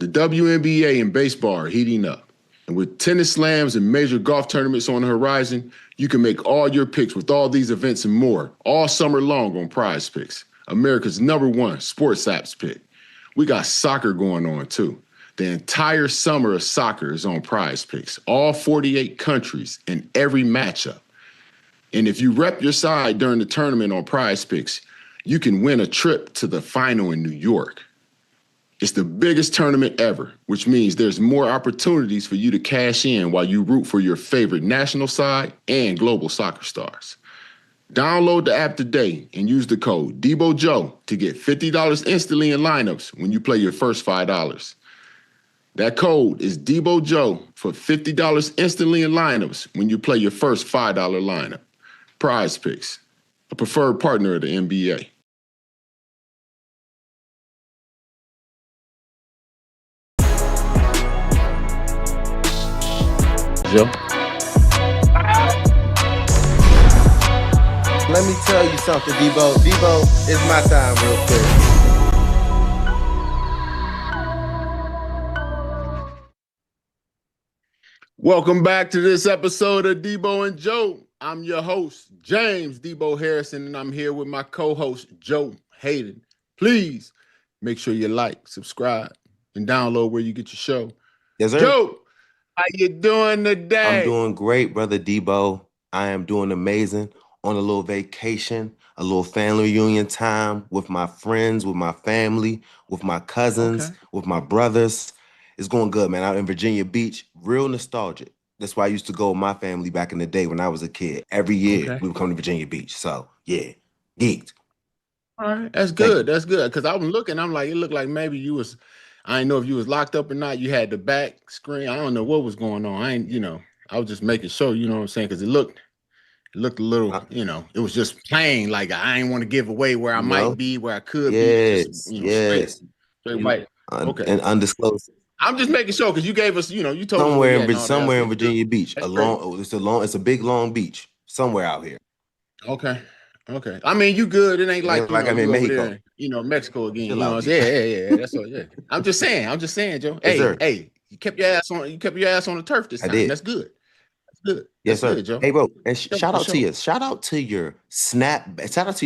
The WNBA and baseball are heating up. And with tennis slams and major golf tournaments on the horizon, you can make all your picks with all these events and more all summer long on Prize Picks, America's #1 sports apps pick. We got soccer going on too. The entire summer of soccer is on Prize Picks, all 48 countries and every matchup. And if you rep your side during the tournament on Prize Picks, you can win a trip to the final in New York. It's the biggest tournament ever, which means there's more opportunities for you to cash in while you root for your favorite national side and global soccer stars. Download the app today and use the code DeboJoe to get $50 instantly in lineups when you play your first $5. That code is DeboJoe for $50 instantly in lineups when you play your first $5 lineup. Prize Picks, a preferred partner of the NBA. Joe? Let me tell you something, Deebo. Deebo, it's my time real quick. Welcome back to this episode of Deebo and Joe. I'm your host, James Deebo Harrison, and I'm here with my co-host, Joe Haden. Please make sure you like, subscribe, and download where you get your show. Yes, sir. Joe, how you doing today? I'm doing great, brother Deebo. I am doing amazing. On a little vacation, a little family reunion time with my friends, with my family, with my cousins, with my brothers. It's going good, man. Out in Virginia Beach, real nostalgic. That's why I used to go with my family back in the day when I was a kid. Every year we would come to Virginia Beach. So, yeah, geeked. All right, that's good. That's good. Because I was looking, I'm like, it looked like maybe you was, I didn't know if you was locked up or not. You had the back screen. I don't know what was going on. I was just making sure, you know what I'm saying? Because it looked a little, it was just plain. Like I ain't want to give away where I might be, where I could be. Just, straight white. And undisclosed. I'm just making sure because you gave us, you told somewhere us somewhere in Virginia Beach. It's a big long beach somewhere out here. Okay. I mean, you good. It ain't like I'm in Mexico. There, Mexico again. You know what I'm saying? Yeah. That's all. Yeah. I'm just saying, Joe. Hey, you kept your ass on the turf this time. I did. That's good. Good. Yes, sir. Good, Joe. Hey, bro, and shout out to you. Shout out to your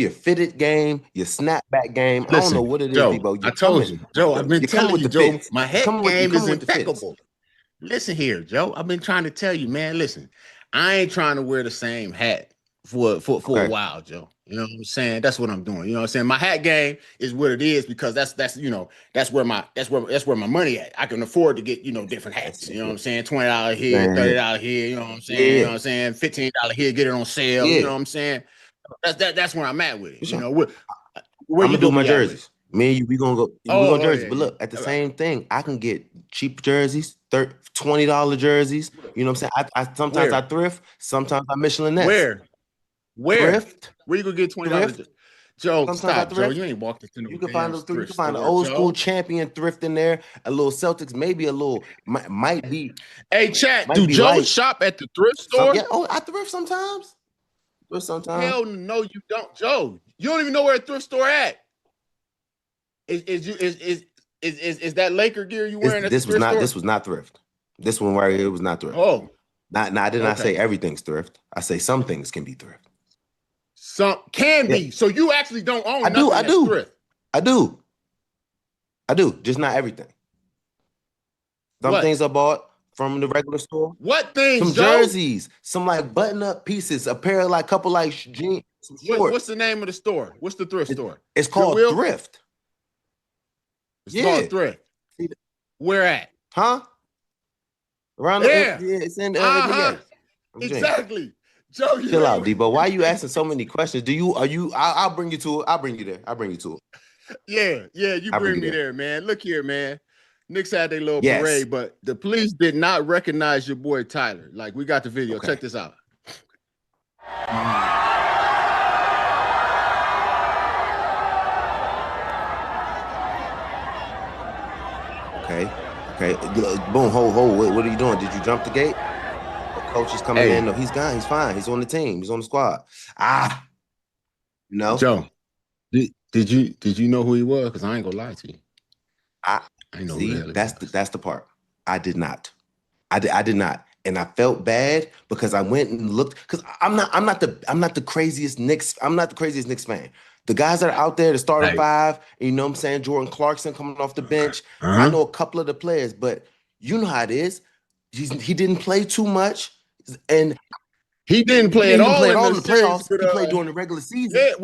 fitted game, your snapback game. Listen, I don't know what it is, Joe, Deebo. I told you, Joe. I've been telling you, Joe. My head game is impeccable. Listen here, Joe. I've been trying to tell you, man. Listen, I ain't trying to wear the same hat for a while, Joe. You know what I'm saying? That's what I'm doing. You know what I'm saying? My hat game is what it is because that's where my money at. I can afford to get, different hats. You know what I'm saying? $20 here, $30 here, you know what I'm saying? You know what I'm saying? $15 here, get it on sale. You know what I'm saying? That's where I'm at with it. Sure. Where I'm gonna do my jerseys. Me and you, we gonna go jerseys. Yeah, but look, at the same thing, I can get cheap jerseys, $20 jerseys. You know what I'm saying? I sometimes I thrift, sometimes I Michelin Nets. Where? Thrift? Where you gonna get $20? Joe, stop, Joe. You ain't walked into no You can find an old school champion thrift in there, a little Celtics, maybe a little might be. Hey, chat, do Joe shop at the thrift store? I thrift sometimes. Hell no, you don't, Joe. You don't even know where a thrift store at. Is that Laker gear you wearing at the thrift store? This was not thrift. This one right here was not thrift. Oh. I did not say everything's thrift. I say some things can be thrift. Some can be. So you actually don't own nothing that's thrift. I do. Just not everything. Some things I bought from the regular store. What things? Some jerseys, some like button-up pieces, a pair of like couple like jeans. What's the name of the store? What's the thrift store? It's called Thrift. It's called Thrift. Where at? Huh? Around there. It's in Exactly. Joe, chill out, Deebo. Why are you asking so many questions? I'll bring you to it. I'll bring you there. Yeah, you bring me there, man. Look here, man. Knicks had their little parade, but the police did not recognize your boy Tyler. Like, we got the video. Okay. Check this out. Okay. Boom, hold. What are you doing? Did you jump the gate? The coach is coming in. No, he's gone. He's fine. He's on the team. He's on the squad. No. Joe, did you know who he was? Because I ain't gonna lie to you. I know who See, the hell it that's the part. I did not. I did not. And I felt bad because I went and looked because I'm not the craziest Knicks. I'm not the craziest Knicks fan. The guys that are out there, the starting Right. five, you know what I'm saying? Jordan Clarkson coming off the bench. I Uh-huh. know a couple of the players, but you know how it is. He didn't play too much. And He didn't he play at didn't even all play at in all the in the series playoffs. with He played during the regular season. yeah, He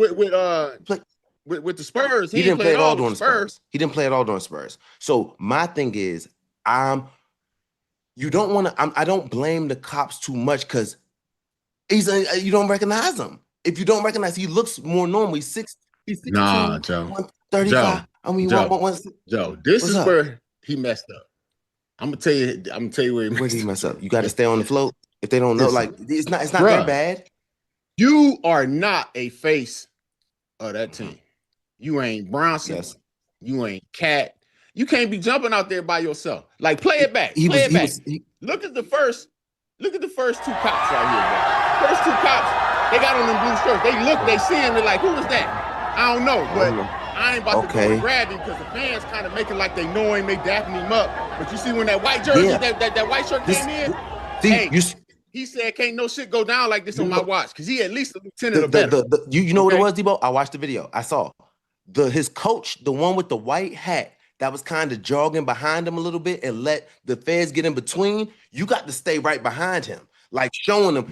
played, with the Spurs. he He ain't didn't play played at all all with during the the Spurs. Spurs. He didn't play at all during Spurs. So my thing is, you don't want to. I don't blame the cops too much because you don't recognize him. If you don't recognize, he looks more normal. He's 6'2", Nah, Joe. 135. I mean, Joe. This what's is up? where he messed up. I'm gonna tell you where he Where did he messed mess up. up? You got to stay on the float. If they don't know, Listen, like it's not that bruh, bad. you are not a face of that team. You ain't Bronson. Yes. You ain't Cat. You can't be jumping out there by yourself. Like, play it back. Look at the first two cops right here, bro. First two cops, they got on them blue shirts. They see him, they're like, who is that? I don't know, but I ain't about to go and grab him because the fans kind of making like they know him, they dapping him up. But you see when that white jersey, that white shirt came in, he said, can't no shit go down like this on my watch because he at least a lieutenant or better. You know what it was, Deebo? I watched the video. I saw his coach, the one with the white hat, that was kind of jogging behind him a little bit and let the feds get in between. You got to stay right behind him, like showing him,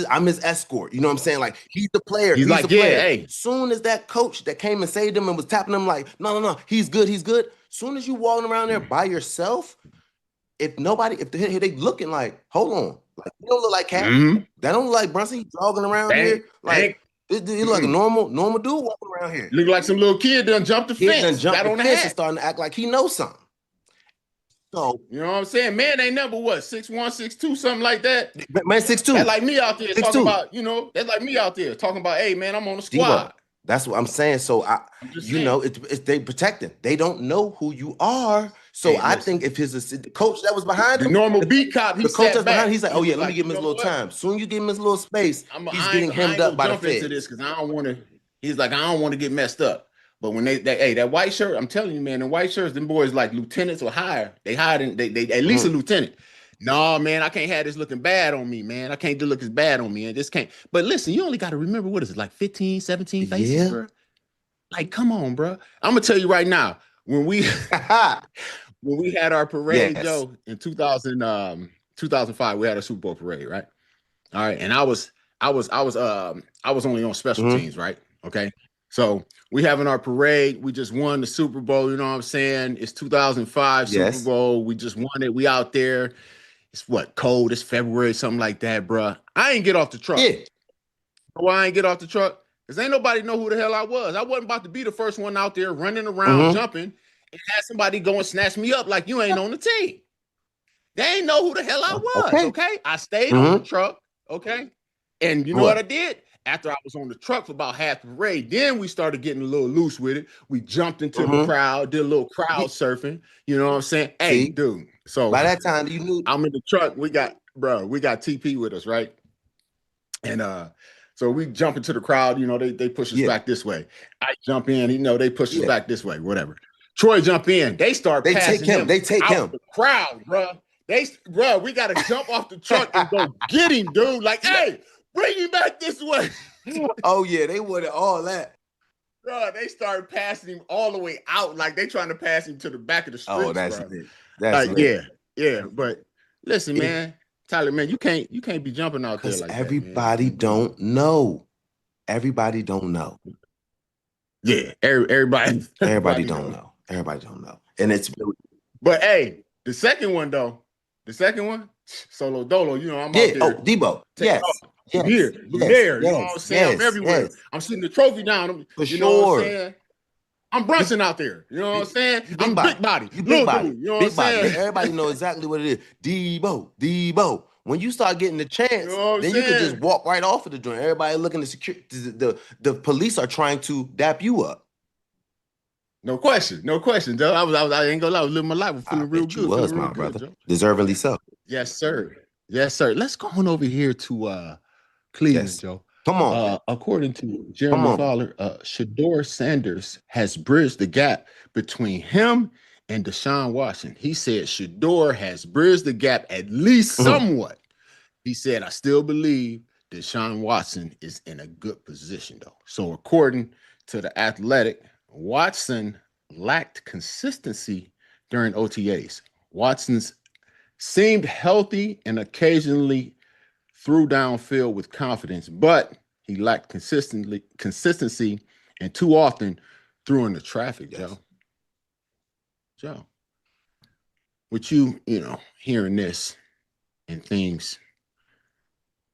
I'm his escort. You know what I'm saying? Like, he's the player. He's like, the player. Hey. Soon as that coach that came and saved him and was tapping him like, no, he's good. Soon as you walking around there by yourself, if they looking like, hold on, like, you don't look like Cat. That don't look like Brunson. He's jogging around here like. He look like a normal dude walking around here. Look like some little kid done jumped the fence. Got on the fence and starting to act like he knows something. So you know what I'm saying? Man, they number what? 6'1", 6'2", something like that. Man, 6'2". That's like me out there talking about, that's like me out there talking about, hey man, I'm on the squad. Deebo, that's what I'm saying. So it's they protect him. They don't know who you are. So I think if the coach that was behind him, the normal beat cop, the coach that's behind, he's like, oh yeah, let me give him his little time. Soon you give him his little space, he's getting hemmed up by the feds. into this because I don't want to. He's like, I don't want to get messed up. But when that white shirt, I'm telling you, man, the white shirts, them boys like lieutenants or higher. They hide they at least a lieutenant. No, man, I can't have this looking bad on me, man. I can't do look as bad on me. And this can't. But listen, you only got to remember, what is it, like 15, 17 faces, bro? Like, come on, bro. I'm gonna tell you right now, when we had our parade, Joe, in 2005, we had a Super Bowl parade, right? All right, and I was only on special teams, right? Okay, so we having our parade. We just won the Super Bowl. You know what I'm saying? It's 2005 Super Bowl. We just won it. We out there. It's cold? It's February, something like that, bro. I ain't get off the truck. Why I ain't get off the truck? Because ain't nobody know who the hell I was. I wasn't about to be the first one out there running around, jumping, and have somebody go and snatch me up like you ain't on the team. They ain't know who the hell I was, okay? I stayed on the truck, okay? And you know what I did? After I was on the truck for about half the parade, then we started getting a little loose with it. We jumped into the crowd, did a little crowd surfing. You know what I'm saying? Hey, dude. So by that time, you knew. I'm in the truck. We got TP with us, right? And so we jump into the crowd, they push us back this way. I jump in, they push us back this way, whatever. Troy jump in. They start passing him. They take him. The crowd, bro. We got to jump off the truck and go get him, dude. Like, hey, bring him back this way. Oh, yeah, they wanted all that. Bro, they started passing him all the way out. Like, they trying to pass him to the back of the streets, that's bro. it. That's like, yeah. But listen, man. Tyler, man, you can't be jumping out there like everybody that, don't know. Everybody don't know. Yeah, everybody don't know. Everybody don't know. And it's but hey, the second one, Solo Dolo, I'm out there. Oh, Deebo. Yes. Here, there. You know what I'm saying? I'm everywhere. I'm sitting the trophy down. You know what I'm saying? I'm Brunson out there. You know what I'm saying? I'm big body. You big body. Dude, you know what I'm saying? Everybody know exactly what it is. Deebo. When you start getting the chance, then you can just walk right off of the joint. Everybody looking to secure. The police are trying to dap you up. No question, Joe. I ain't gonna lie. I was living my life. Feeling real good. You was, my brother. Joe. Deservingly so. Yes, sir. Let's go on over here to Cleveland, Joe. Come on. According to Jeremy Fowler, Shedeur Sanders has bridged the gap between him and Deshaun Watson. He said Shedeur has bridged the gap at least somewhat. He said, I still believe Deshaun Watson is in a good position, though. So, according to The Athletic, Watson lacked consistency during OTAs. Watson's seemed healthy and occasionally threw downfield with confidence, but he lacked consistency and too often threw into traffic, yes. Joe, with you, hearing this and things,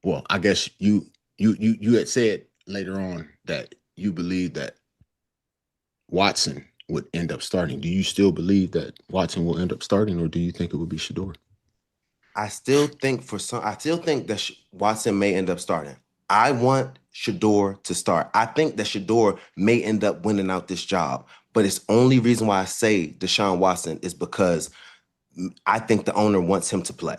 well, I guess you had said later on that you believe that Watson would end up starting. Do you still believe that Watson will end up starting, or do you think it would be Shedeur? I still think that Watson may end up starting. I want Shedeur to start. I think that Shedeur may end up winning out this job, but it's only reason why I say Deshaun Watson is because I think the owner wants him to play.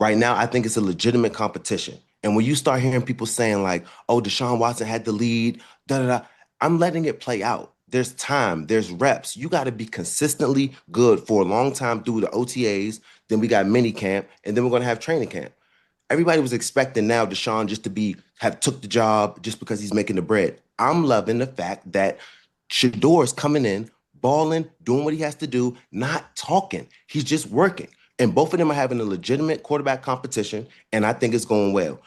Right now, I think it's a legitimate competition. And when you start hearing people saying like, oh, Deshaun Watson had the lead, I'm letting it play out. There's time, there's reps. You got to be consistently good for a long time through the OTAs. Then we got mini camp, and then we're going to have training camp. Everybody was expecting now Deshaun just to have took the job just because he's making the bread. I'm loving the fact that Shedeur is coming in, balling, doing what he has to do, not talking. He's just working. And both of them are having a legitimate quarterback competition, and I think it's going well.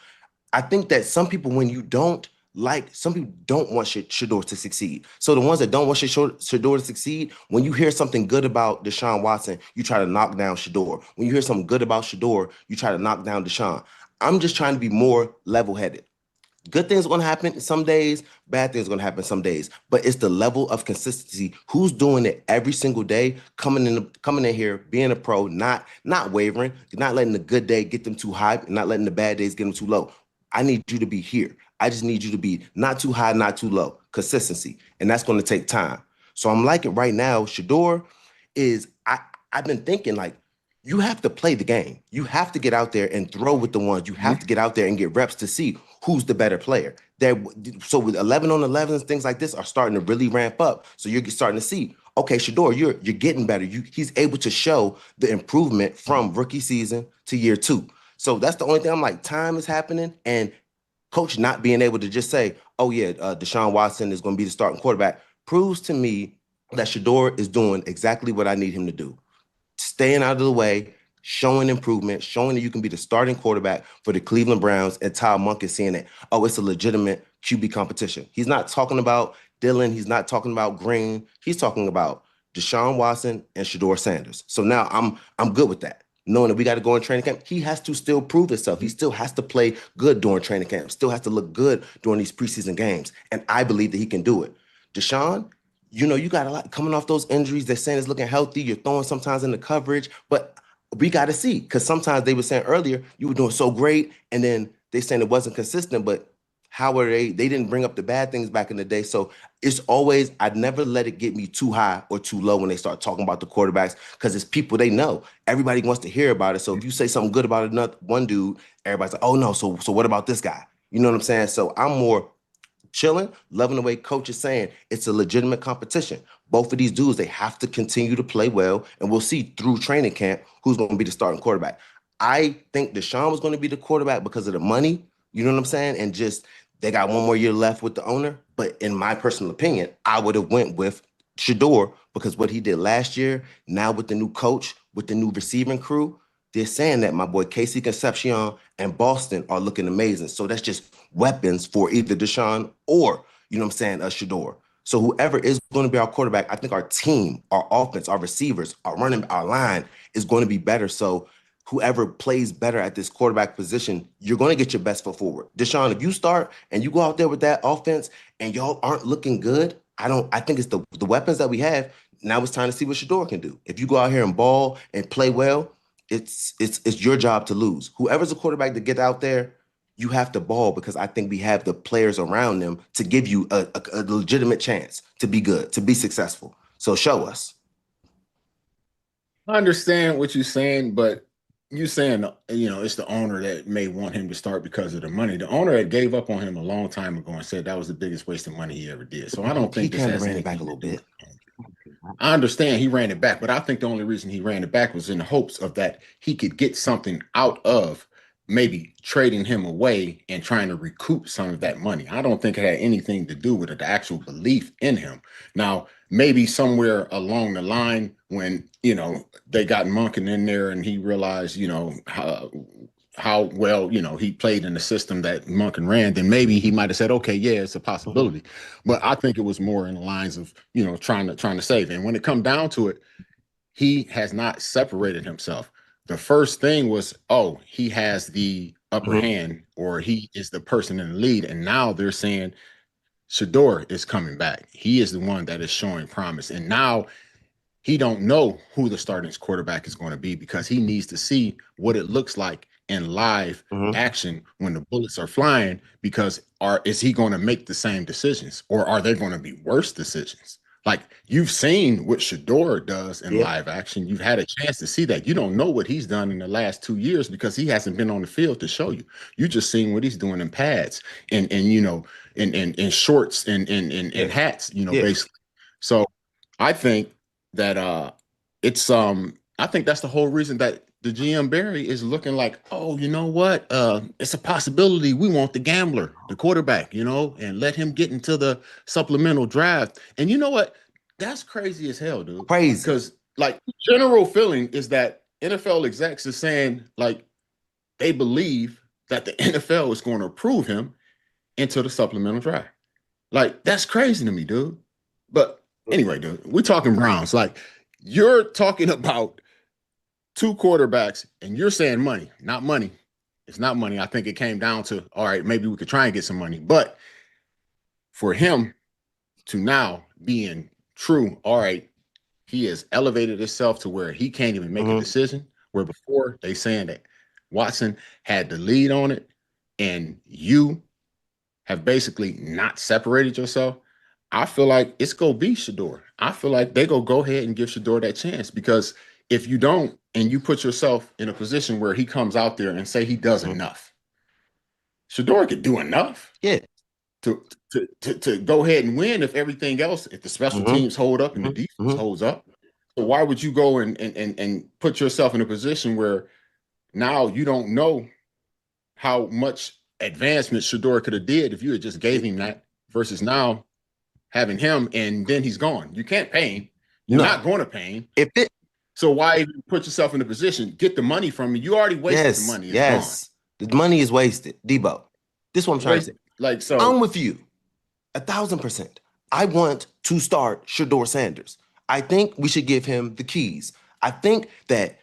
I think that some people, some people don't want Shedeur to succeed. So the ones that don't want Shedeur to succeed, when you hear something good about Deshaun Watson, you try to knock down Shedeur. When you hear something good about Shedeur, you try to knock down Deshaun. I'm just trying to be more level-headed. Good things are going to happen some days, bad things are going to happen some days, but it's the level of consistency. Who's doing it every single day, coming in here, being a pro, not wavering, not letting the good day get them too high, and not letting the bad days get them too low. I need you to be here. I just need you to be not too high, not too low. Consistency, and that's going to take time. So I'm liking right now. Shedeur is. I've been thinking like, you have to play the game. You have to get out there and throw with the ones. You have to get out there and get reps to see who's the better player. So with 11 on 11s, things like this are starting to really ramp up. So you're starting to see, okay, Shedeur, you're getting better. He's able to show the improvement from rookie season to year 2. So that's the only thing I'm like, time is happening, and coach not being able to just say, oh yeah, Deshaun Watson is going to be the starting quarterback proves to me that Shedeur is doing exactly what I need him to do. Staying out of the way, showing improvement, showing that you can be the starting quarterback for the Cleveland Browns, and Todd Monk is seeing that, oh, it's a legitimate QB competition. He's not talking about Dillon. He's not talking about Green. He's talking about Deshaun Watson and Shedeur Sanders. So now I'm good with that. Knowing that we got to go in training camp, he has to still prove himself. He still has to play good during training camp, still has to look good during these preseason games. And I believe that he can do it. Deshaun, you got a lot coming off those injuries. They're saying it's looking healthy. You're throwing sometimes in the coverage, but we got to see, because sometimes they were saying earlier you were doing so great, and then they saying it wasn't consistent. But how are they? They didn't bring up the bad things back in the day. So it's always, I'd never let it get me too high or too low when they start talking about the quarterbacks, because it's people they know. Everybody wants to hear about it. So if you say something good about one dude, everybody's like, oh no, so what about this guy? You know what I'm saying? So I'm more chilling, loving the way coach is saying it's a legitimate competition. Both of these dudes, they have to continue to play well, and we'll see through training camp who's going to be the starting quarterback. I think Deshaun was going to be the quarterback because of the money, you know what I'm saying? And just they got one more year left with the owner. But in my personal opinion, I would have went with Shedeur, because what he did last year, now with the new coach, with the new receiving crew, they're saying that my boy Casey Concepcion and Boston are looking amazing. So that's just weapons for either Deshaun or, you know what I'm saying, Shedeur. So whoever is going to be our quarterback, I think our team, our offense, our receivers, our line is going to be better. So whoever plays better at this quarterback position, you're going to get your best foot forward. Deshaun, if you start and you go out there with that offense and y'all aren't looking good, I think it's the weapons that we have. Now it's time to see what Shedeur can do. If you go out here and ball and play well, it's your job to lose. Whoever's a quarterback to get out there, you have to ball, because I think we have the players around them to give you a legitimate chance to be good, to be successful. So show us. I understand what you're saying, but you're saying, it's the owner that may want him to start because of the money. The owner had gave up on him a long time ago and said that was the biggest waste of money he ever did. So I don't He think this kind of has ran it anything back a to little do with bit. him. I understand he ran it back, but I think the only reason he ran it back was in the hopes of that he could get something out of maybe trading him away and trying to recoup some of that money. I don't think it had anything to do with it, the actual belief in him. Now, maybe somewhere along the line when, they got Monken in there and he realized, how well, he played in the system that Monken ran, then maybe he might have said, okay, yeah, it's a possibility. But I think it was more in the lines of, trying to save. And when it come down to it, he has not separated himself. The first thing was, oh, he has the upper hand, or he is the person in the lead. And now they're saying Shedeur is coming back. He is the one that is showing promise. And now he don't know who the starting quarterback is going to be because he needs to see what it looks like in live action when the bullets are flying, because is he going to make the same decisions, or are they going to be worse decisions? Like, you've seen what Shedeur does in live action. You've had a chance to see that. You don't know what he's done in the last 2 years because he hasn't been on the field to show you. You just seen what he's doing in pads and in shorts and hats, basically. So I think that I think that's the whole reason that the GM Barry is looking like, oh, you know what? It's a possibility. We want the gambler, the quarterback, and let him get into the supplemental draft. And you know what? That's crazy as hell, dude. Crazy. Because like, general feeling is that NFL execs is saying, like, they believe that the NFL is going to approve him into the supplemental draft. Like, that's crazy to me, dude. But anyway, dude, we're talking Browns. Like, you're talking about 2 quarterbacks and you're saying money, not money. It's not money. I think it came down to, all right, maybe we could try and get some money. But for him to now being true, all right, he has elevated himself to where he can't even make a decision, where before they saying that Watson had the lead on it and you have basically not separated yourself. I feel like it's going to be Shedeur. I feel like they go ahead and give Shedeur that chance, because if you don't and you put yourself in a position where he comes out there and say he does enough, Shedeur could do enough. Yeah. To go ahead and win if everything else, if the special teams hold up and the defense holds up. So why would you go and put yourself in a position where now you don't know how much advancement Shedeur could have did if you had just gave him that, versus now having him and then he's gone. You can't pay him. You're not going to pay him. So why even put yourself in a position, get the money from me? You already wasted the money. It's gone. The money is wasted. Deebo, this is what I'm trying to say. Like, so I'm with you 1,000%. I want to start Shedeur Sanders. I think we should give him the keys. I think that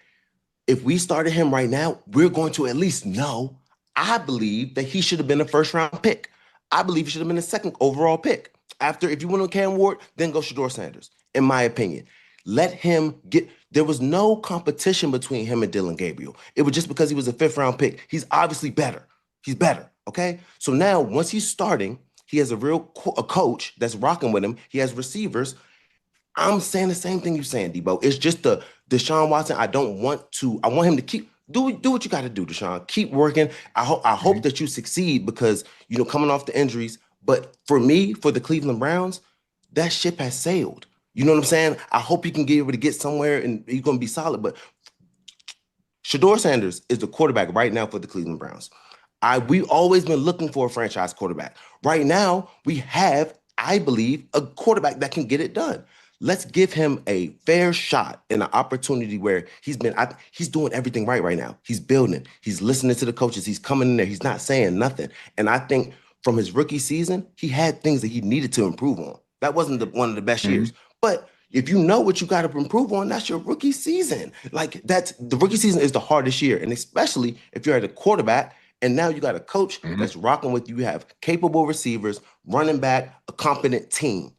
if we started him right now, we're going to at least know. I believe that he should have been a first-round pick. I believe he should have been a second overall pick. After, if you want to Cam Ward, then go Shedeur Sanders, in my opinion. Let him get – there was no competition between him and Dillon Gabriel. It was just because he was a fifth-round pick. He's obviously better. He's better, okay? So now, once he's starting, he has a coach that's rocking with him. He has receivers. I'm saying the same thing you're saying, Deebo. It's just the Deshaun Watson. I want him to keep – do what you got to do, Deshaun. Keep working. I hope that you succeed because, coming off the injuries. But for me, for the Cleveland Browns, that ship has sailed. You know what I'm saying? I hope you can get able to get somewhere and you're going to be solid. But Shedeur Sanders is the quarterback right now for the Cleveland Browns. We've always been looking for a franchise quarterback. Right now, we have, I believe, a quarterback that can get it done. Let's give him a fair shot and an opportunity where he's doing everything right now. He's building. He's listening to the coaches. He's coming in there. He's not saying nothing. And I think from his rookie season, he had things that he needed to improve on. That wasn't one of the best years. But if you know what you got to improve on, that's your rookie season. Like, the rookie season is the hardest year. And especially if you're at a quarterback and now you got a coach that's rocking with you. You have capable receivers, running back, a competent team.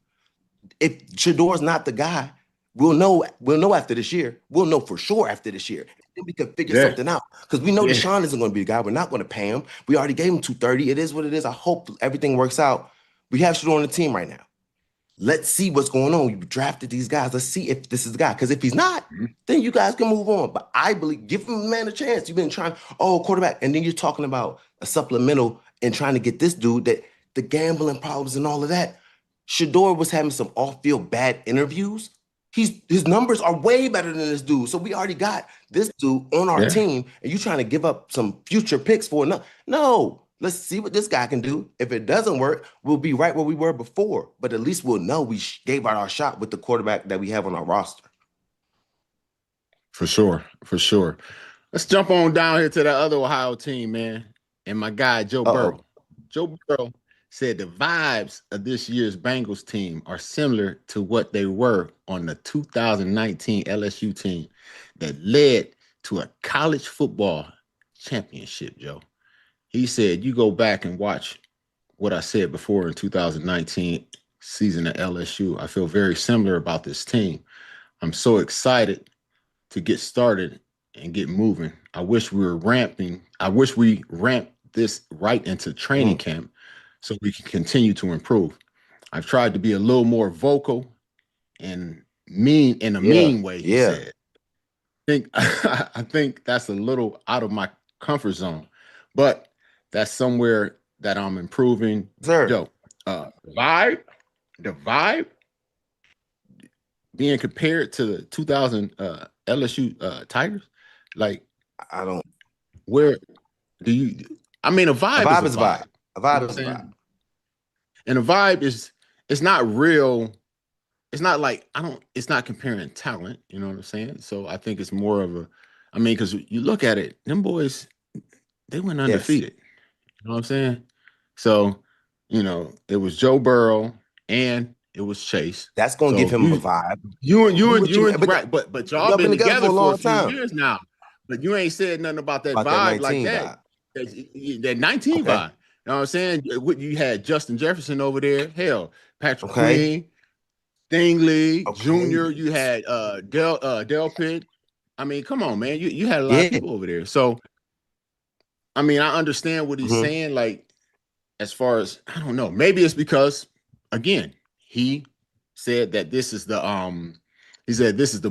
If Shedeur's not the guy, we'll know after this year. We'll know for sure after this year. Then we can figure something out. Because we know Deshaun isn't going to be the guy. We're not going to pay him. We already gave him $230. It is what it is. I hope everything works out. We have Shedeur on the team right now. Let's see what's going on. You drafted these guys. Let's see if this is the guy. Because if he's not, then you guys can move on. But I believe, give him a man a chance. You've been trying, quarterback. And then you're talking about a supplemental and trying to get this dude that the gambling problems and all of that. Shedeur was having some off-field bad interviews. his numbers are way better than this dude. So we already got this dude on our team, and you trying to give up some future picks for another. No, let's see what this guy can do. If it doesn't work, we'll be right where we were before. But at least we'll know we gave out our shot with the quarterback that we have on our roster. For sure. For sure. Let's jump on down here to that other Ohio team, man. And my guy, Joe Burrow. Joe Burrow said the vibes of this year's Bengals team are similar to what they were on the 2019 LSU team that led to a college football championship, Joe. He said, you go back and watch what I said before in 2019 season at LSU. I feel very similar about this team. I'm so excited to get started and get moving. I wish we ramped this right into training camp so we can continue to improve. I've tried to be a little more vocal and mean in a mean way, he said. I think that's a little out of my comfort zone, but that's somewhere that I'm improving. Sir. Yo, the vibe being compared to the 2000 LSU Tigers, like I don't. Where do you? I mean, a vibe is a vibe. A vibe is a vibe. And a vibe is, it's not real. It's not like it's not comparing talent. You know what I'm saying? So I think it's more of a. I mean, because you look at it, them boys, they went undefeated. Yes. You know what I'm saying? So, it was Joe Burrow and it was Chase. That's gonna give him a vibe. You and right, but y'all been together for a few years now. But you ain't said nothing about that vibe like that. That 19 vibe. You know what I'm saying? You had Justin Jefferson over there. Hell, Patrick Queen, Stingley Jr. You had Del Pitt. I mean, come on, man. You had a lot of people over there. So, I mean, I understand what he's saying. Like, as far as, I don't know, maybe it's because, again, he said that this is the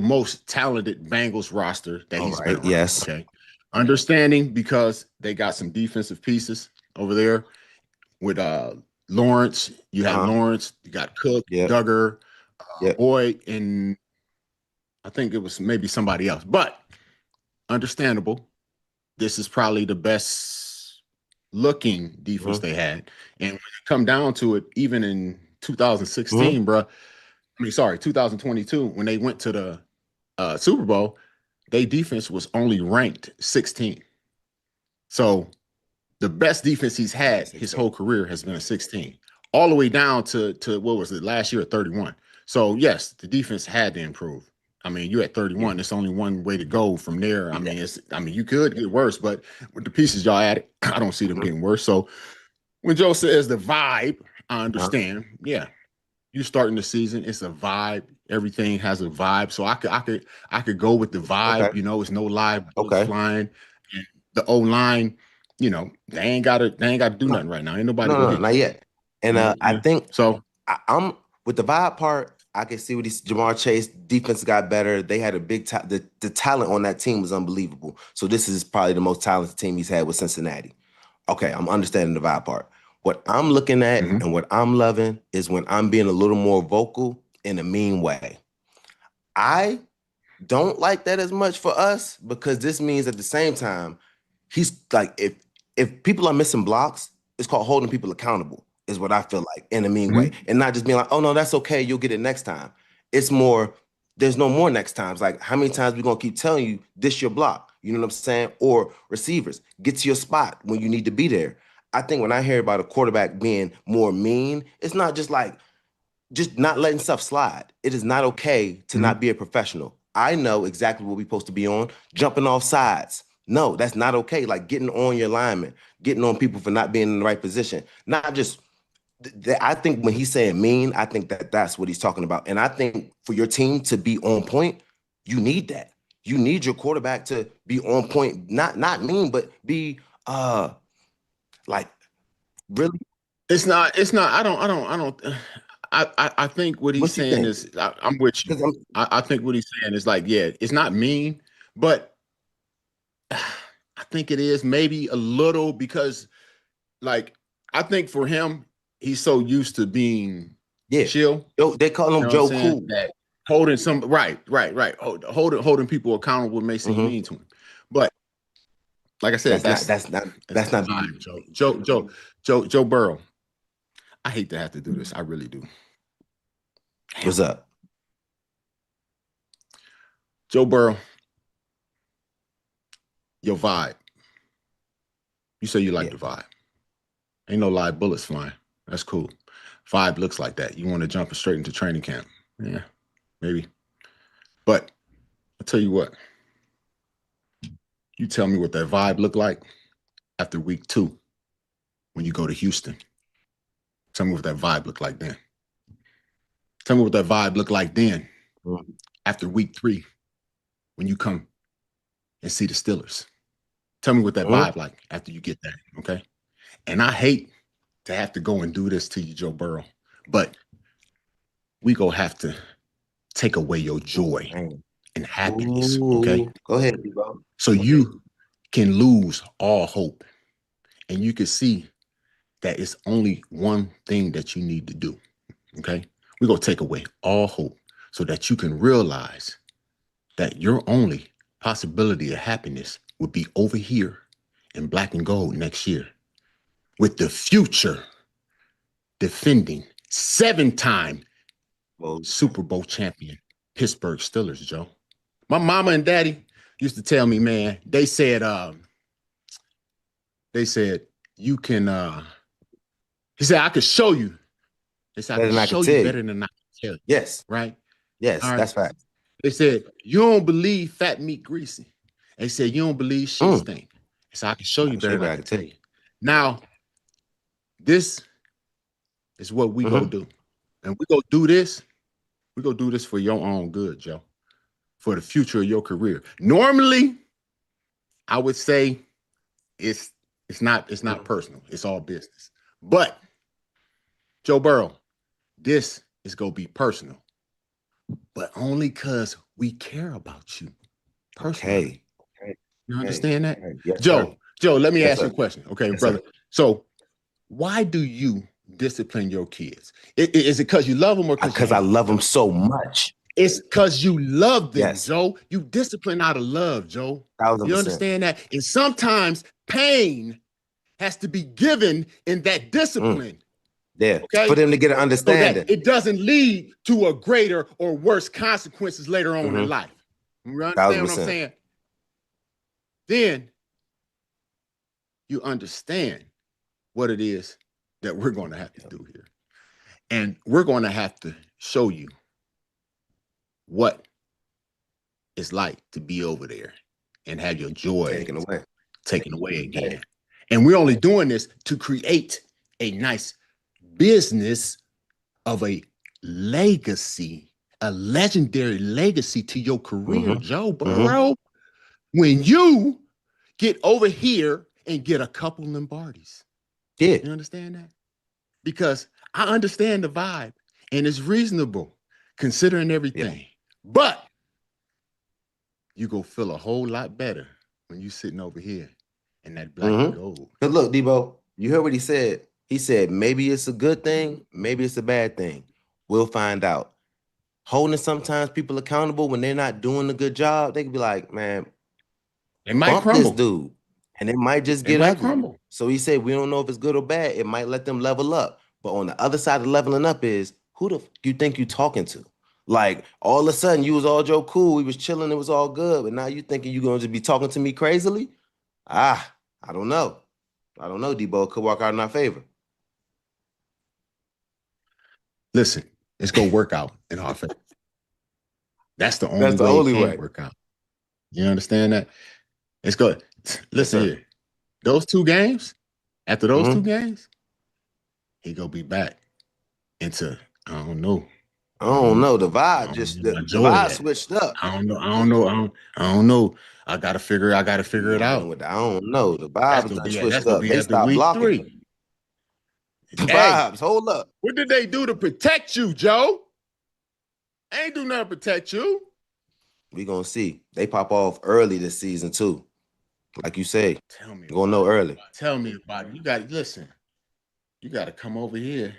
most talented Bengals roster that he's been around. Yes. Okay. Understanding because they got some defensive pieces over there with Lawrence. You had Lawrence, you got Cook, Duggar, Boyd, and I think it was maybe somebody else. But understandable. This is probably the best looking defense they had. And when it come down to it, even in 2016, 2022, when they went to the Super Bowl, their defense was only ranked 16. So the best defense he's had his whole career has been a 16, all the way down to what was it last year at 31. So yes, the defense had to improve. I mean, you're at 31. There's only one way to go from there. I mean, you could get worse, but with the pieces y'all added, I don't see them getting worse. So when Joe says the vibe, I understand. Yeah. You starting the season, it's a vibe. Everything has a vibe. So I could go with the vibe. Okay. It's no live bullets flying. And the O-line, they ain't gotta do nothing right now. Ain't nobody not yet. And I think so. I'm with the vibe part. I can see what Jamar Chase defense got better. They had a big the talent on that team was unbelievable. So this is probably the most talented team he's had with Cincinnati. Okay, I'm understanding the vibe part. What I'm looking at and what I'm loving is when I'm being a little more vocal in a mean way. I don't like that as much for us because this means at the same time, he's like, if people are missing blocks, it's called holding people accountable, is what I feel like in a mean way. And not just being like, oh no, that's okay, you'll get it next time. It's more, there's no more next times. Like, how many times we gonna keep telling you this your block? You know what I'm saying? Or receivers, get to your spot when you need to be there. I think when I hear about a quarterback being more mean, it's not just like, just not letting stuff slide. It is not okay to not be a professional. I know exactly what we're supposed to be on, jumping off sides. No, that's not okay. Like getting on your lineman, getting on people for not being in the right position. Not just, I think when he's saying mean, I think that's what he's talking about. And I think for your team to be on point, you need that. You need your quarterback to be on point, not mean, but be like really. It's not. I think what he's saying is, I'm with you. I think what he's saying is like, yeah, it's not mean, but I think it is maybe a little because, like, I think for him, he's so used to being chill. They call him Joe Cool. holding some right. Holding people accountable may seem mean to him, but like I said, that's not vibe, Joe Burrow. I hate to have to do this. I really do. Damn. What's up, Joe Burrow? Your vibe. You say you like the vibe. Ain't no live bullets flying. That's cool. Vibe looks like that. You want to jump straight into training camp. Yeah, maybe. But I'll tell you what. You tell me what that vibe looked like after week 2 when you go to Houston. Tell me what that vibe looked like then. Tell me what that vibe looked like then after week 3 when you come and see the Steelers. Tell me what that vibe like after you get that, okay? And I hate to have to go and do this to you, Joe Burrow, but we gonna have to take away your joy and happiness, okay? Go ahead, Deebo. So you can lose all hope, and you can see that it's only one thing that you need to do, okay? We're gonna take away all hope so that you can realize that your only possibility of happiness would be over here in black and gold next year with the future defending 7-time Super Bowl champion Pittsburgh Steelers, Joe. My mama and daddy used to tell me, man, they said you can he said I could show you. They said I can show you better than I can tell you. Yes. Right? Yes, right. That's right. They said, you don't believe fat meat greasy. They said, you don't believe shit stink. So I can show you better than I can tell you. Now, this is what we gonna do. And we gonna do this. We gonna do this for your own good, Joe. For the future of your career. Normally, I would say it's not personal. It's all business. But Joe Burrow, this is gonna be personal. But only because we care about you personally. Okay. You understand that? Yes, Joe, let me ask you a sir. question. Okay, Yes, brother. sir. So why do you discipline your kids? Is it because you love them or because I love them so much? It's because you love them, Yes. Joe. You discipline out of love, Joe. 1000%. You understand that? And sometimes pain has to be given in that discipline. Yeah, okay? For them to get an understanding. So that it doesn't lead to a greater or worse consequences later on in life. You understand 1000%. what I'm saying? Then you understand what it is that we're going to have to do here. And we're going to have to show you what it's like to be over there and have your joy taken away again. And we're only doing this to create a nice business of a legacy, a legendary legacy to your career, Joe Burrow. When you get over here and get a couple Lombardis. Yeah. You understand that? Because I understand the vibe and it's reasonable considering everything. Yeah. But you go feel a whole lot better when you sitting over here in that black and gold. But look, Deebo, you heard what he said. He said, maybe it's a good thing, maybe it's a bad thing. We'll find out. Holding sometimes people accountable when they're not doing a good job, they can be like, man, it might crumble. This dude. And it might just get ugly. Crumble. So he said, we don't know if it's good or bad. It might let them level up. But on the other side of leveling up is, who the you think you talking to? Like, all of a sudden, you was all Joe cool. We was chilling. It was all good. But now you thinking you're going to be talking to me crazily? I don't know. I don't know, Deebo. It could work out in our favor. Listen, it's going to work out in our favor. That's the only way it can work out. You understand that? It's good. Listen here. Those 2 games, after those 2 games, he gonna be back into, I don't know. The vibe the vibe switched up. I don't know. I gotta figure it out. I don't know. The vibe switched up. They stopped blocking. 3. The vibes, hold up. What did they do to protect you, Joe? I ain't do nothing to protect you. We gonna see. They pop off early this season too. Like you say. Tell me. Gonna know early. Tell me about it. You gotta listen. You gotta come over here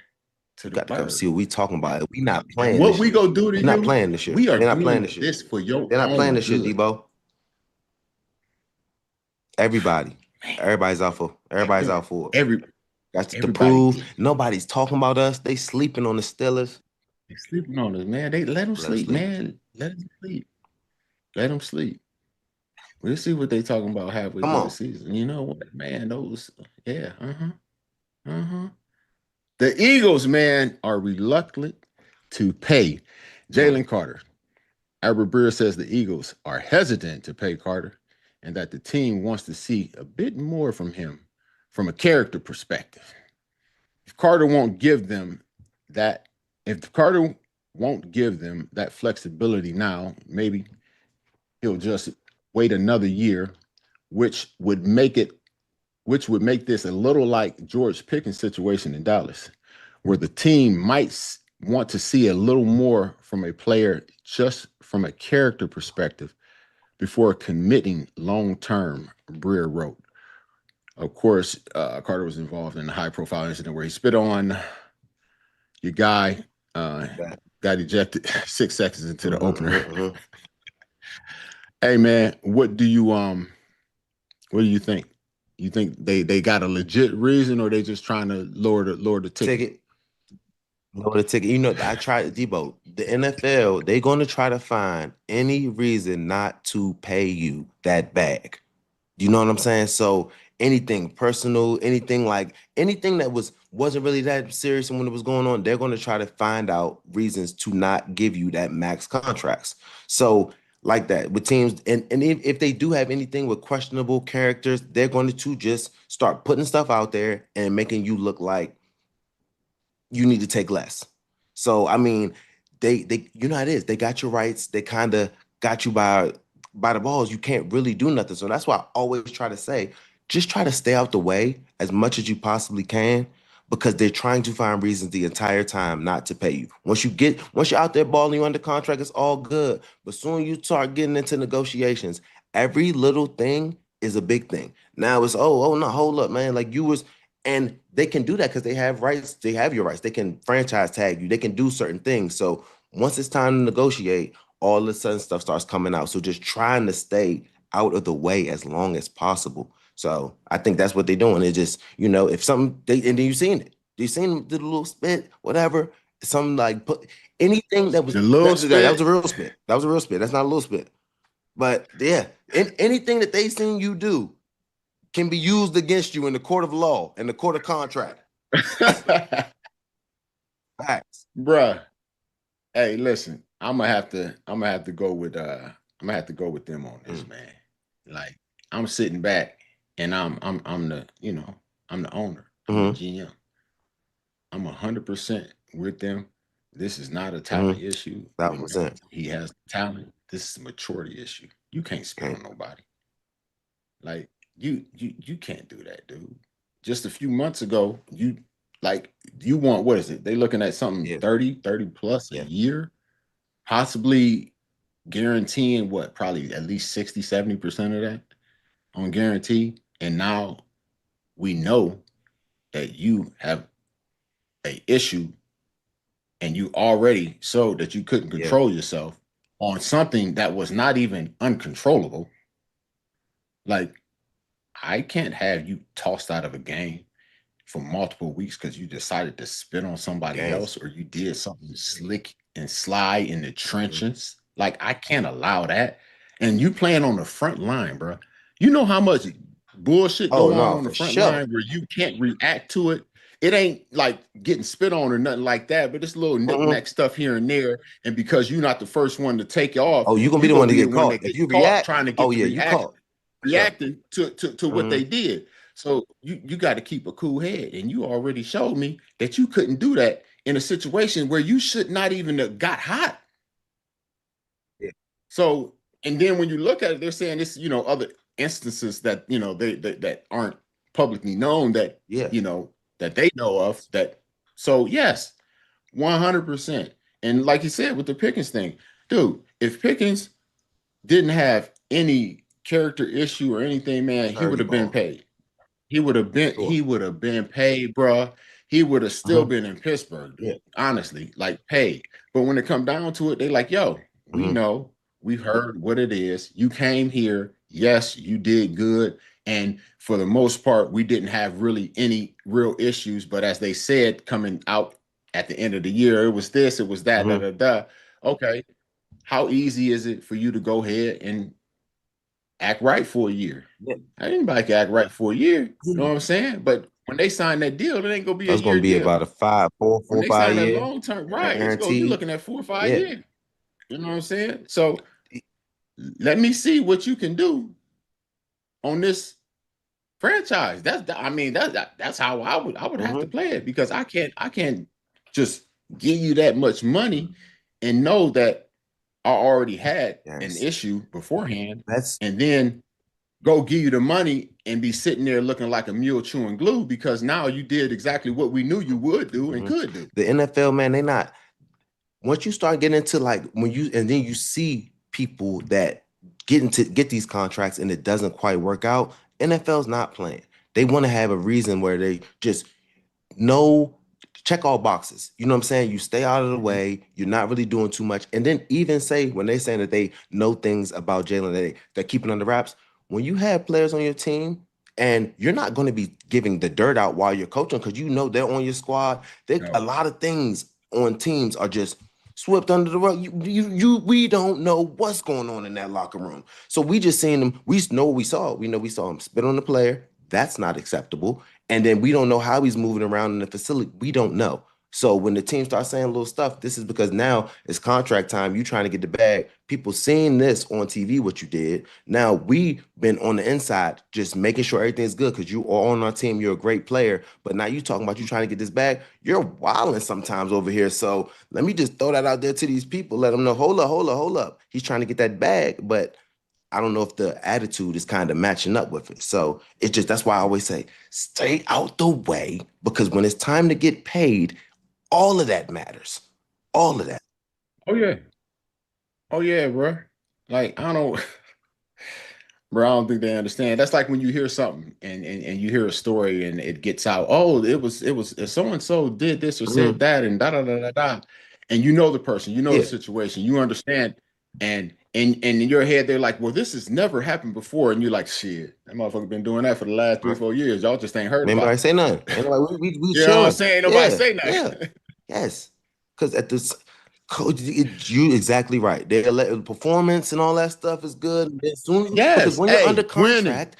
to You the got to come bird. see what we talking about. We not And playing what this we year. gonna do to We're not you? playing this year. We are They're not playing doing this year. this for your They're not playing own this year, good. Deebo. Everybody's out for. Everybody's out for it. Every Got to everybody prove. good. Nobody's talking about us. They sleeping on the Steelers. They sleeping on us, man. They let them Let them sleep, sleep. man. Let them sleep. Let them sleep. We'll see what they talking about halfway Come through the on. season. You know what, man? Those, yeah, The Eagles, man, are reluctant to pay Mm. Jalen Carter. Albert Breer says the Eagles are hesitant to pay Carter and that the team wants to see a bit more from him from a character perspective. If Carter won't give them that, if Carter won't give them that flexibility now, maybe he'll just wait another year, which would make it, which would make this a little like George Pickens' situation in Dallas, where the team might want to see a little more from a player just from a character perspective before committing long term, Breer wrote. Of course, Carter was involved in a high profile incident where he spit on your guy, got ejected 6 seconds into the opener. Hey man, what do you think? You think they got a legit reason or they just trying to lower the ticket? Lower the ticket. You know, I tried Deebo. The NFL, they're going to try to find any reason not to pay you that bag. You know what I'm saying? So anything personal, anything that wasn't really that serious when it was going on, they're going to try to find out reasons to not give you that max contracts. So like that with teams, and if they do have anything with questionable characters, they're going to just start putting stuff out there and making you look like you need to take less. So I mean, they you know how it is. They got your rights. They kind of got you by the balls. You can't really do nothing. So that's why I always try to say, just try to stay out the way as much as you possibly can, because they're trying to find reasons the entire time not to pay you. Once you're out there balling, you under contract, it's all good. But soon you start getting into negotiations, every little thing is a big thing. Now it's oh no, hold up, man. Like you was and they can do that because they have rights. They have your rights. They can franchise tag you. They can do certain things. So once it's time to negotiate, all of a sudden stuff starts coming out. So just trying to stay out of the way as long as possible. So I think that's what they're doing. It's just, if something and then you've seen it. You seen the little spit, whatever. Something like put anything that was The little that was a spit. real spit. That was a real spit. That's not a little spit. But yeah, anything that they seen you do can be used against you in the court of law, in the court of contract. Facts. Bruh. Hey, listen, I'm gonna have to go with them on this, man. Like I'm sitting back and I'm the owner. I'm the GM. I'm 100% with them. This is not a talent issue. We know 1,000%. he has talent. This is a maturity issue. You can't spit on nobody. Like you can't do that, dude. Just a few months ago, you want what is it? They looking at something 30 plus a year, possibly guaranteeing what, probably at least 60, 70% of that on guarantee. And now we know that you have a issue and you already showed that you couldn't control yourself on something that was not even uncontrollable. Like, I can't have you tossed out of a game for multiple weeks because you decided to spit on somebody else or you did something slick and sly in the trenches. Like, I can't allow that. And you playing on the front line, bro. You know how much bullshit Oh go no, on the for front sure. line where you can't react to it. It ain't like getting spit on or nothing like that, but it's little knick-knack stuff here and there. And because you're not the first one to take it off, Oh, you're gonna be you're the gonna one to be the get one caught. that If gets you caught react, trying to oh get the yeah, you caught. Sure. reacting to what they did. So you got to keep a cool head. And you already showed me that you couldn't do that in a situation where you should not even have got hot. Yeah. So, and then when you look at it, they're saying this, other instances that, they that aren't publicly known that, that they know of that. So yes, 100%. And like you said, with the Pickens thing, dude, if Pickens didn't have any character issue or anything, man, he Sure, would he have been balled. paid. He would have been Sure. paid, bruh. he would have still been in Pittsburgh, Yeah. dude, honestly, like paid. But when it come down to it, they like, yo, we know, we've heard what it is. You came here. Yes, you did good. And for the most part, we didn't have really any real issues. But as they said, coming out at the end of the year, it was this, it was that, da, da, da. Okay. How easy is it for you to go ahead and act right for a year? Yeah. Anybody can act right for a year. You know what I'm saying? But when they sign that deal, it ain't gonna be a That's gonna year be deal. about a 4 When or they 5 sign that year long term, right? It's go. You're guarantee. looking at 4 or 5 Yeah. years. You know what I'm saying? So let me see what you can do on this franchise. That's how I would have to play it, because I can't just give you that much money and know that I already had an Yes. issue beforehand, That's and then go give you the money and be sitting there looking like a mule chewing glue, because now you did exactly what we knew you would do and could do. the NFL, man. They not. Once you start getting into like when you and then you see people that get these contracts and it doesn't quite work out, NFL's not playing. They want to have a reason where they just no check all boxes. You know what I'm saying? You stay out of the way. You're not really doing too much. And then even say when they saying that they know things about Jalen, they're keeping under wraps. When you have players on your team and you're not going to be giving the dirt out while you're coaching because you know they're on your squad. A No. lot of things on teams are just swept under the rug. We don't know what's going on in that locker room. So we just seen them. We know what we saw. We know we saw him spit on the player. That's not acceptable. And then we don't know how he's moving around in the facility. We don't know. So when the team starts saying little stuff, this is because now it's contract time. You trying to get the bag. People seeing this on TV, what you did. Now we been on the inside, just making sure everything's good because you are on our team. You're a great player. But now you talking about you trying to get this bag. You're wilding sometimes over here. So let me just throw that out there to these people. Let them know, hold up, hold up, hold up. He's trying to get that bag, but I don't know if the attitude is kind of matching up with it. So it's just that's why I always say stay out the way because when it's time to get paid, all of that matters. All of that. Oh yeah. Oh yeah, bro. Like I don't bro, I don't think they understand. That's like when you hear something and you hear a story and it gets out. Oh, it was so and so did this or said that and da da da da da. And you know the person, you know the Yeah. situation, you understand. And in your head, they're like, well, this has never happened before. And you're like, shit, that motherfucker been doing that for the last three, Right. 4 years. Y'all just ain't heard Remember about I it. say nothing. And like we You know what I'm chilling. saying? Ain't nobody Yeah, say yeah, nothing. yes. Because at this coach, you exactly right. They let the performance and all that stuff is good. And as soon because Yes. when you're under Hey, winning. contract,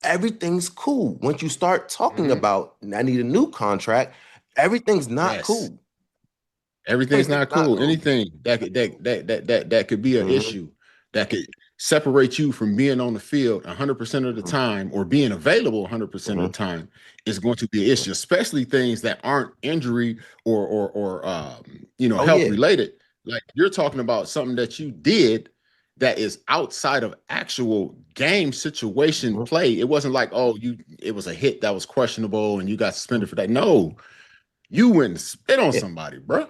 everything's cool. Once you start talking Mhm. about I need a new contract, everything's not Yes. cool. Everything's Everything's not not cool. cool. Anything that could be an Hmm. issue that could separate you from being on the field 100% of the Hmm. time or being available 100% of Hmm. the time is going to be an issue, especially things that aren't injury or Oh health yeah. related. Like you're talking about something that you did that is outside of actual game situation Hmm. play. It wasn't like, oh, it was a hit that was questionable and you got suspended for that. No, you went and spit on Yeah. somebody, bro.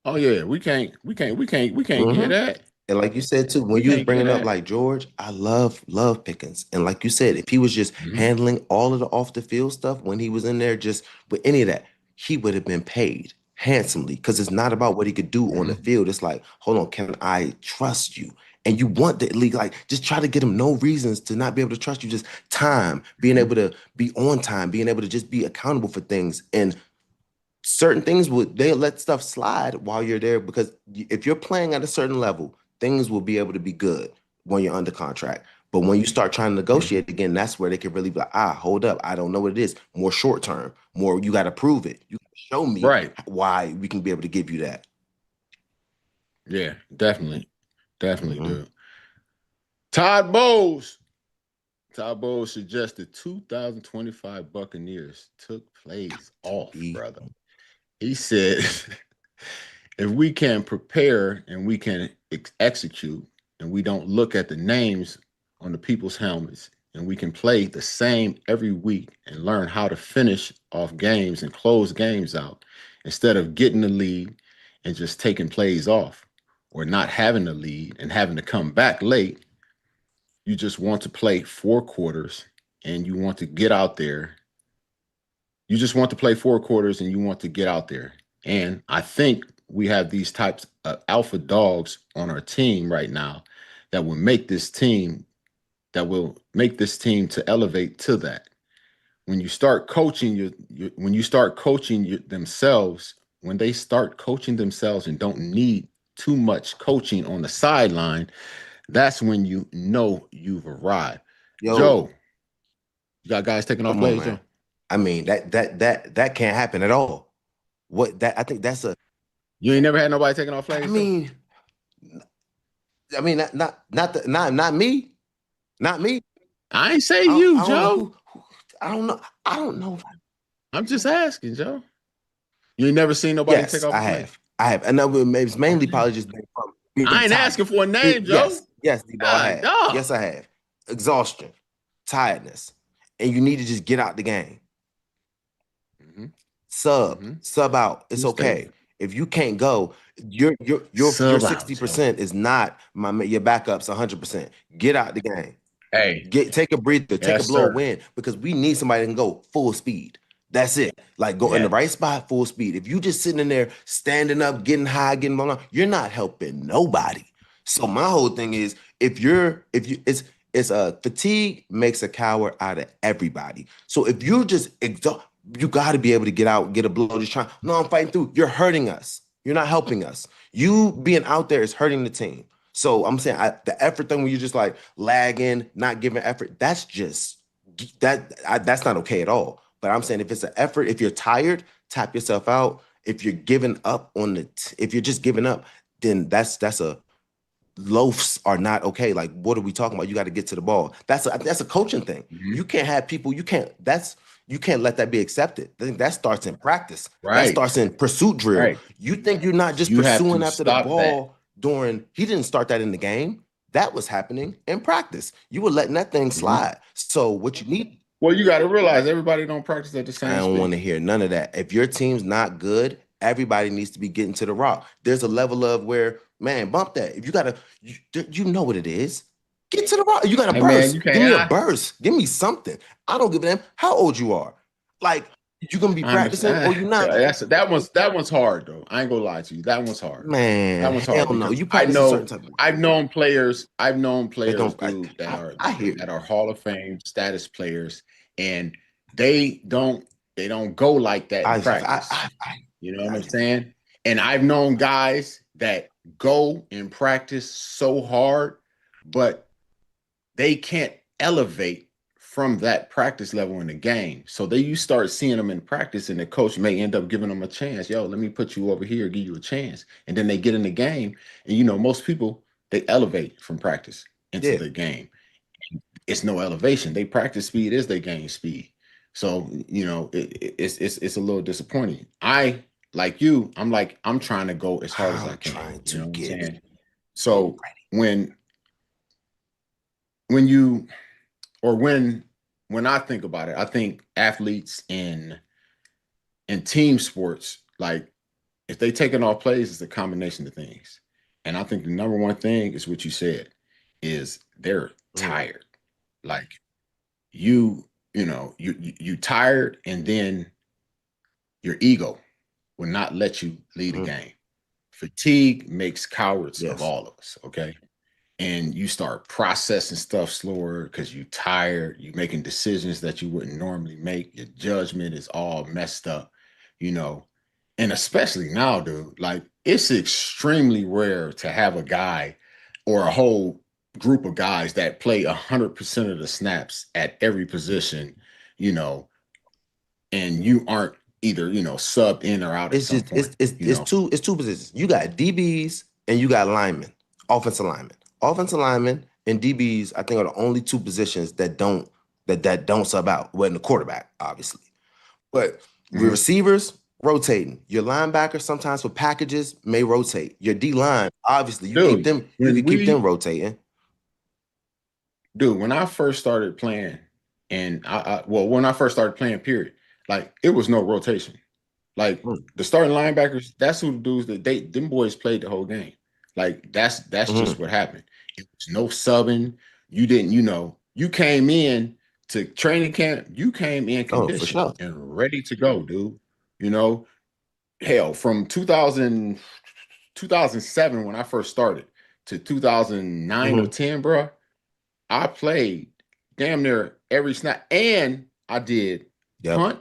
Oh yeah, we can't Hmm. get that. And like you said too, when We you was can't get bringing up that. like George, I love Pickens. And like you said, if he was just Mhm. handling all of the off the field stuff when he was in there, just with any of that, he would have been paid handsomely. Because it's not about what he could do on the Mhm. field. It's like, hold on, can I trust you? And you want the league, like just try to get him no reasons to not be able to trust you. Just time, being Mhm. able to be on time, being able to just be accountable for things. And certain things would they let stuff slide while you're there because if you're playing at a certain level, things will be able to be good when you're under contract. But when you start trying to Mhm. negotiate again, that's where they can really be like, hold up, I don't know what it is. More short term, more you got to prove it. You gotta show me Right. why we can be able to give you that. Yeah, definitely. Definitely, Hmm. dude. Todd Bowles. Todd Bowles suggested 2025 Buccaneers took plays To off, be brother. He said, if we can prepare and we can execute and we don't look at the names on the people's helmets and we can play the same every week and learn how to finish off games and close games out instead of getting the lead and just taking plays off or not having the lead and having to come back late, you just want to play 4 quarters and you want to get out there You just want to play 4 quarters and you want to get out there. And I think we have these types of alpha dogs on our team right now that will make this team to elevate to that. When you start coaching when you start coaching themselves, when they start coaching themselves and don't need too much coaching on the sideline, that's when you know you've arrived. Yo, Joe, you got guys taking off come on, plays, man. Joe? I mean, that can't happen at all. I think that's a. You ain't never had nobody taking off I plays, Joe? mean, not me, not me. I ain't say you, I don't know Joe. who. I don't know. I don't know. I'm just asking, Joe. You ain't never seen nobody take Yes, off I a play? have. I have. And it's mainly Okay. probably just been from being I ain't tired. asking for a name, Joe. Yes, Deebo, I have. Dog. Yes, I have. Exhaustion, tiredness, and you need to just get out the game. Sub out. It's okay. If you can't go, your 60% is not your backup's 100%. Get out the game. Hey, take a breather, take yes, a blow sir. of wind, because we need somebody that can go full speed. That's it. Like go in the right spot, full speed. If you just sitting in there, standing up, getting high, getting blown, you're not helping nobody. So my whole thing is, it's fatigue makes a coward out of everybody. So if you're just you got to be able to get out, get a blow, just trying. No, I'm fighting through. You're hurting us. You're not helping us. You being out there is hurting the team. So I'm saying the effort thing, when you're just like lagging, not giving effort, that's not okay at all. But I'm saying if it's an effort, if you're tired, tap yourself out. If you're giving up if you're just giving up, then that's a loafs are not okay. Like, what are we talking about? You got to get to the ball. That's a coaching thing. You can't have people. You can't let that be accepted. I think that starts in practice. Right. That starts in pursuit drill. Right. You think you're not just pursuing after the ball during? He didn't start that in the game. That was happening in practice. You were letting that thing slide. So what you need? Well, you got to realize everybody don't practice at the same speed. I don't want to hear none of that. If your team's not good, everybody needs to be getting to the rock. There's a level of where, man, bump that. If you gotta, you know what it is. Get to the rock. You got a burst. Man, give me a burst. Give me something. I don't give a damn how old you are. Like, you gonna be practicing or you not? That one's hard though. I ain't gonna lie to you. That one's hard. Man, that one's hard. No. You practice a certain type of. I've known players, dude, that are Hall of Fame status players, and they don't go like that in practice. You know what I'm saying? And I've known guys that go and practice so hard, but they can't elevate from that practice level in the game. So you start seeing them in practice, and the coach may end up giving them a chance. Yo, let me put you over here, give you a chance. And then they get in the game, and most people, they elevate from practice into the game. It's no elevation. They practice speed is they gain speed. So, it's a little disappointing. Like you, I'm trying to go as hard as I can. Trying to You know what I'm get saying? So when I think about it, I think athletes in team sports, like if they taking off plays, it's a combination of things. And I think the number one thing is what you said, is they're tired. Like you tired, and then your ego will not let you lead a game. Fatigue makes cowards of all of us, okay? And you start processing stuff slower because you're tired. You're making decisions that you wouldn't normally make. Your judgment is all messed up, And especially now, dude, like it's extremely rare to have a guy or a whole group of guys that play 100% of the snaps at every position, and you aren't either, subbed in or out. It's two positions. You got DBs and you got linemen, offensive linemen. Offensive linemen and DBs, I think, are the only two positions that don't sub out. Well, in the quarterback, obviously. But with receivers, rotating. Your linebackers sometimes for packages may rotate. Your D-line, obviously, you can keep them rotating. Dude, when I first started playing, and when I first started playing, period, like it was no rotation. Like the starting linebackers, that's who the dudes that them boys played the whole game. Like that's just what happened. It was no subbing. You didn't, you came in to training camp, you came in Oh, for conditioned sure. and ready to go, dude. You know, hell, from 2007 when I first started to 2009 or 10, bro, I played damn near every snap, and I did Yep. punt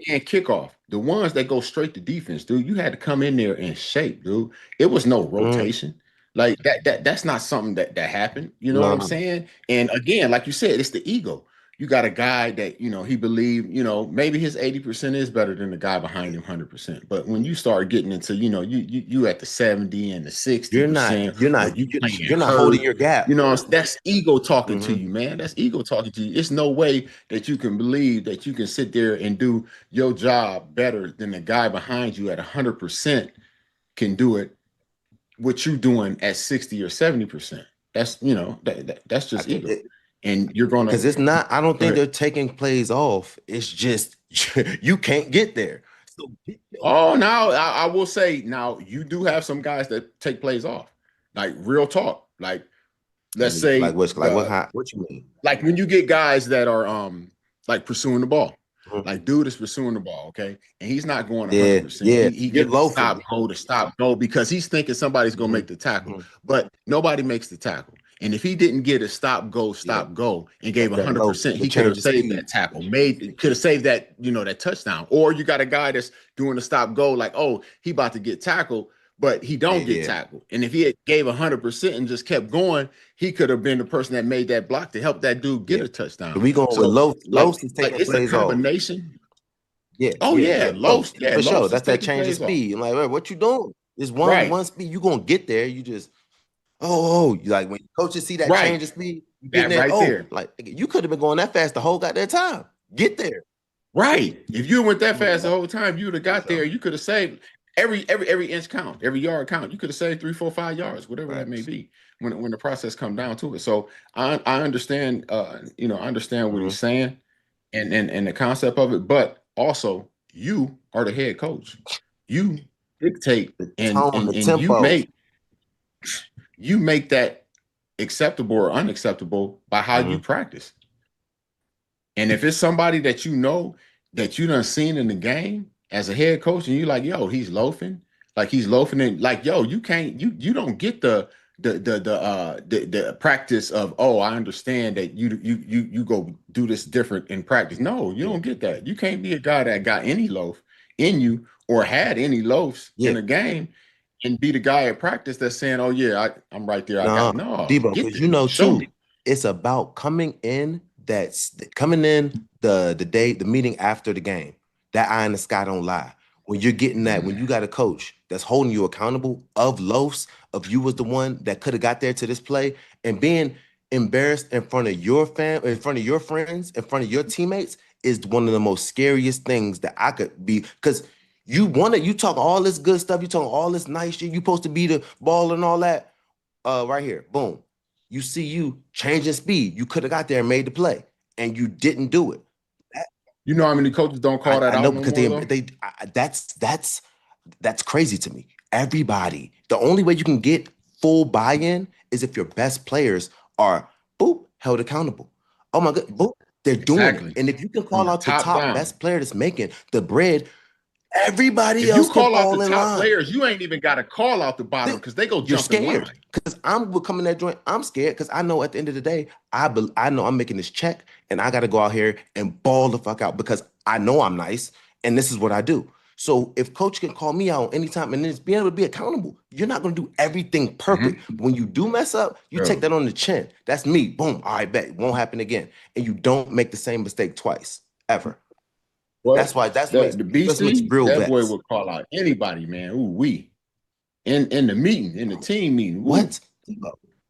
and kickoff. The ones that go straight to defense, dude, you had to come in there in shape, dude. It was no rotation. Like that's not something that happened. You know what I'm No. saying? And again, like you said, it's the ego. You got a guy that, he believed, maybe his 80% is better than the guy behind him 100%. But when you start getting into, you at the 70 and the 60%, or you playing You're not hurt, holding your gap. that's ego talking to you, man. That's ego talking to you. It's no way that you can believe that you can sit there and do your job better than the guy behind you at 100% can do it, what you doing at 60 or 70%. That's, that's just ego. And you're going to, because it's not, I don't think ahead. they're taking plays off. It's just you can't get there. So Oh, now I will say, now you do have some guys that take plays off, like real talk. Like, let's say what you mean? like when you get guys that are like pursuing the ball. Mhm. Like dude is pursuing the ball, okay? And he's not going Yeah, 100%. yeah. He You're gets loafing. stop go because he's thinking somebody's going to make the tackle, but nobody makes the tackle. And if he didn't get a stop go and gave That loaf, 100%, the he could change have of saved speed. that tackle, could have saved that, that touchdown. Or you got a guy that's doing the stop go, like, oh, he about to get tackled, but he don't get tackled. And if he had gave 100% and just kept going, he could have been the person that made that block to help that dude get a touchdown. We going with So Los is like taking it's a plays off. combination. Yeah, Oh yeah, Los, for sure. Los is That's that taking change of plays off. speed. I'm like, what you doing? It's Right, one speed. You gonna get there. You just you like when coaches see that right. change of speed, you getting That there. right there. Like you could have been going that fast the whole goddamn time. Get there. Right. If you went that fast the Yeah, whole time, you would have for got sure. there. You could have saved every inch count, every yard count. You could have saved 3, 4, 5 yards, whatever that may Facts. be, when the process come down to it. So I understand, I understand what he's saying and the concept of it, but also you are the head coach. You dictate The and tone, and the and tempo. you make that acceptable or unacceptable by how you practice. And if it's somebody that that you done seen in the game as a head coach, and you're like, yo, he's loafing, and like, yo, you don't get the practice of, oh, I understand that you go do this different in practice. No, you don't get that. You can't be a guy that got any loaf in you or had any loafs in a game and be the guy at practice that's saying, oh yeah, I'm right there. I got it. No, Deebo, get because there. Show too, me. it's about coming in the meeting after the game. That eye in the sky don't lie. When you're getting that, when you got a coach that's holding you accountable of loafs, of you was the one that could have got there to this play, and being embarrassed in front of your in front of your friends, in front of your teammates, is one of the most scariest things that I could be. Because you talk all this good stuff, you talk all this nice shit, you supposed to be the ball and all that. Right here, boom. You see you changing speed. You could have got there and made the play, and you didn't do it. You know how many coaches don't call that I know out no because more though? that's crazy to me. Everybody, the only way you can get full buy-in is if your best players are held accountable. Oh my god, they're doing it. Exactly. And if you can From call the out the top top down. best player that's making the bread, everybody If you else can call out the fall in top line. players, you ain't even got to call out the bottom because they go You're jump in scared line. because I'm coming that joint. I'm scared because I know at the end of the day, I know I'm making this check and I got to go out here and ball the fuck out because I know I'm nice and this is what I do. So if coach can call me out anytime and then being able to be accountable, you're not going to do everything perfect. When you do mess up, you take that on the chin. That's me. Boom. All right, bet. It won't happen again. And you don't make the same mistake twice, ever. Well, That's the what makes BC, real that boy vets. would call out anybody, man. Ooh, in the meeting, in the team meeting. Ooh. What?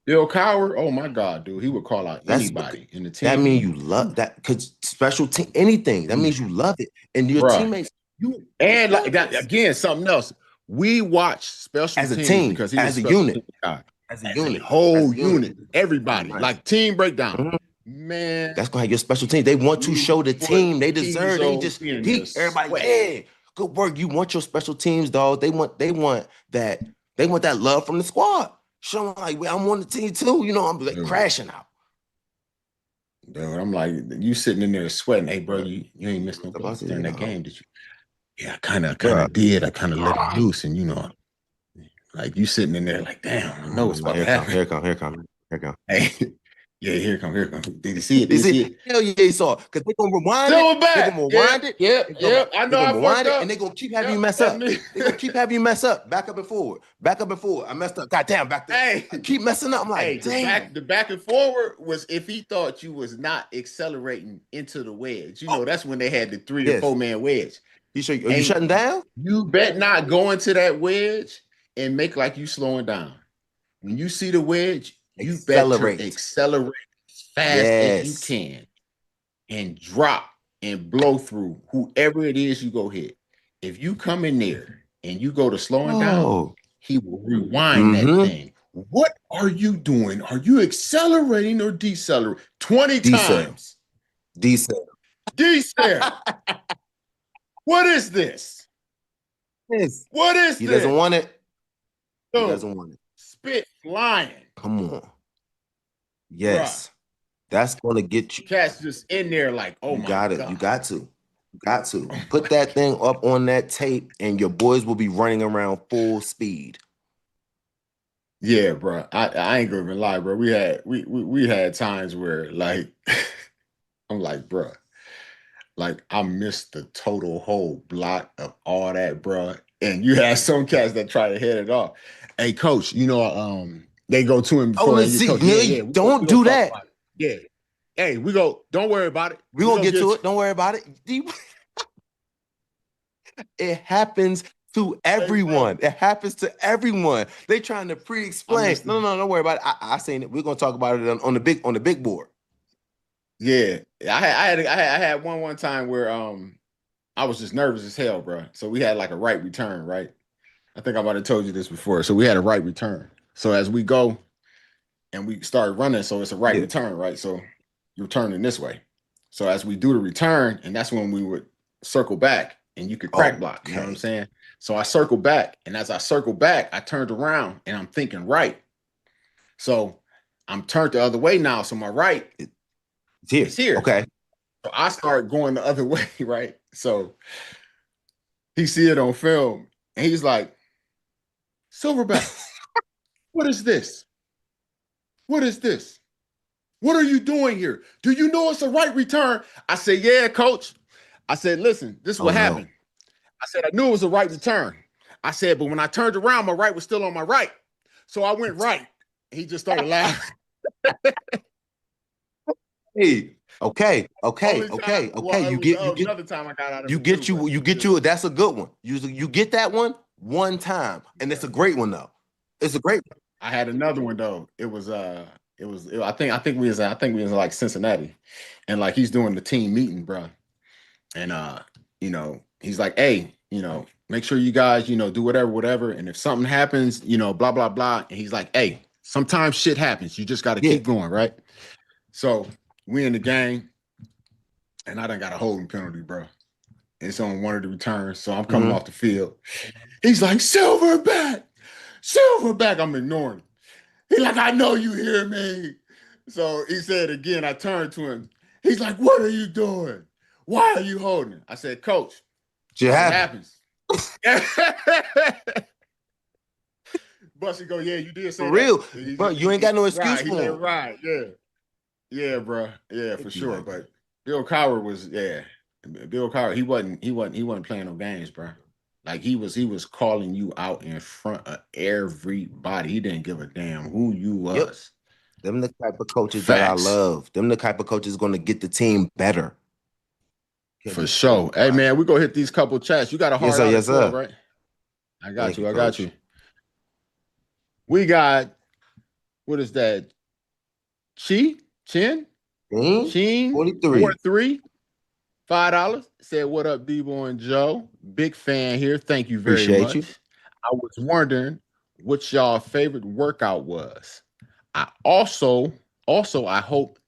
Bill Cowher, oh my God, dude, he would call out That's anybody in the that team means you meeting. love that because special team anything that means you love it and your Bruh. teammates you And like love that this again, something else. We watch special as a teams team, because he's a as a special unit, teams guy. as a As a unit, whole as a unit. unit, everybody, Nice. like team breakdown. Mhm. Man, That's gonna have your special team. They want to show the boy, team they deserve. They Keezo just in the geek everybody. sweat. Yeah, good work. You want your special teams, dog. They want that love from the squad. Show them like, well, I'm on the team too. You know, I'm like Dude. crashing out. Dude, I'm like, you sitting in there sweating. Hey, bro, you ain't missed no blocks during that game, did you? Yeah, I kind Bro. of did. I kind of let him loose, and like you sitting in there, like, damn, I know what's about to happen. Here it come. Hey, yeah, here come. Did you see it? You see? Hell yeah, he saw it. Because they're gonna rewind Silverback. it. They're gonna rewind it. Yep. I know I fucked up. And they're gonna keep having you mess up. They're gonna keep having you mess up. Back up and forward. I messed up. Goddamn, back there. Hey, I keep messing up. I'm like, damn. The back and forward was if he thought you was not accelerating into the wedge. That's when they had the 3 or 4 man wedge. Are you shutting down? You bet not go into that wedge and make like you slowing down. When you see the wedge, you better accelerate as fast as you can and drop and blow through whoever it is you go hit. If you come in there and you go to slowing down, he will rewind that thing. What are you doing? Are you accelerating or decelerating? 20 times. Decel. What is this? What is this? He doesn't want it. He doesn't want it. Spit flying. Come on. Yes. Bruh. That's going to get you. Cat's just in there like, oh my God. You got to. Put that thing up on that tape and your boys will be running around full speed. Yeah, bro. I ain't gonna lie, bro. We had times where like I'm like, bro, like I missed the total whole block of all that, bro. And you had some cats that try to head it off. Hey, coach, they go to him before. Don't do that. Yeah. Hey, don't worry about it. We're gonna get to it. Don't worry about it. It happens to everyone. It happens to everyone. They trying to pre-explain. No, don't worry about it. I seen it. We're gonna talk about it on the big board. Yeah. I had one time where I was just nervous as hell, bro. So we had like a right return, right? I think I might have told you this before. So we had a right return. So as we go and we started running, so it's a right return, right? So you're turning this way. So as we do the return, and that's when we would circle back and you could crack block. You know what I'm saying? So I circled back, and as I circled back, I turned around and I'm thinking right. So I'm turned the other way now. So my right is here. Okay. So I start going the other way, right? So he see it on film and he's like, Silverback, what is this? What is this? What are you doing here? Do you know it's a right return? I said, yeah, coach. I said, listen, this is what happened. I said, I knew it was a right return. I said, but when I turned around, my right was still on my right. So I went right. He just started laughing. Hey, okay. Well, you get another time I got out of you get you. That's a good one. You get that one time, and it's a great one though. It's a great one. I had another one though. I think we was in like Cincinnati, and like he's doing the team meeting, bro. And he's like, hey, make sure you guys, do whatever. And if something happens, blah, blah, blah. And he's like, hey, sometimes shit happens. You just got to keep going, right? So we in the game, and I done got a holding penalty, bro. It's on one of the returns. So I'm coming off the field. He's like, Silverback. I'm ignoring him. He's like, I know you hear me. So he said again, I turned to him. He's like, what are you doing? Why are you holding it? I said, coach, it happens. Busty go, yeah, you did say for real. That. Bro, you ain't got no excuse for him. Right, yeah. Yeah, bro. Yeah, for sure. But Bill Cowher was, Bill Cowher, he wasn't playing no games, bro. Like he was calling you out in front of everybody. He didn't give a damn who you was. Yep. Them the type of coaches that I love. Them the type of coaches going to get the team better. For sure. Hey man, we go hit these couple chats. You got a hard yes, sir. right? I got you. We got, what is that? Chin? 43. $5. Said, what up, Deebo and Joe? Big fan here. Thank you very much. Appreciate you. I was wondering what y'all favorite workout was. I also, I hope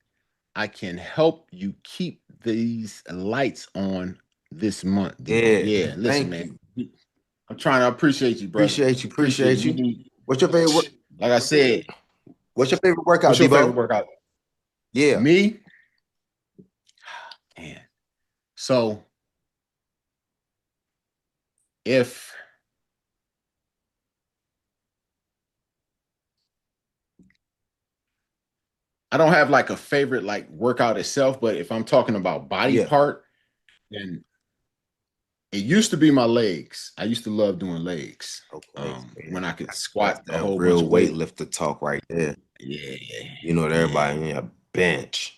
I can help you keep these lights on this month. Yeah. Listen, man. I'm trying to appreciate you, bro. Appreciate you. What's your favorite? Like I said, what's your favorite workout? What's your favorite workout? Yeah. Me? So if I don't have like a favorite like workout itself, but if I'm talking about body part, then it used to be my legs. I used to love doing legs. Okay. When I could squat That's a whole real bunch of weight. weightlifter talk right there. Yeah. You know what everybody in your bench.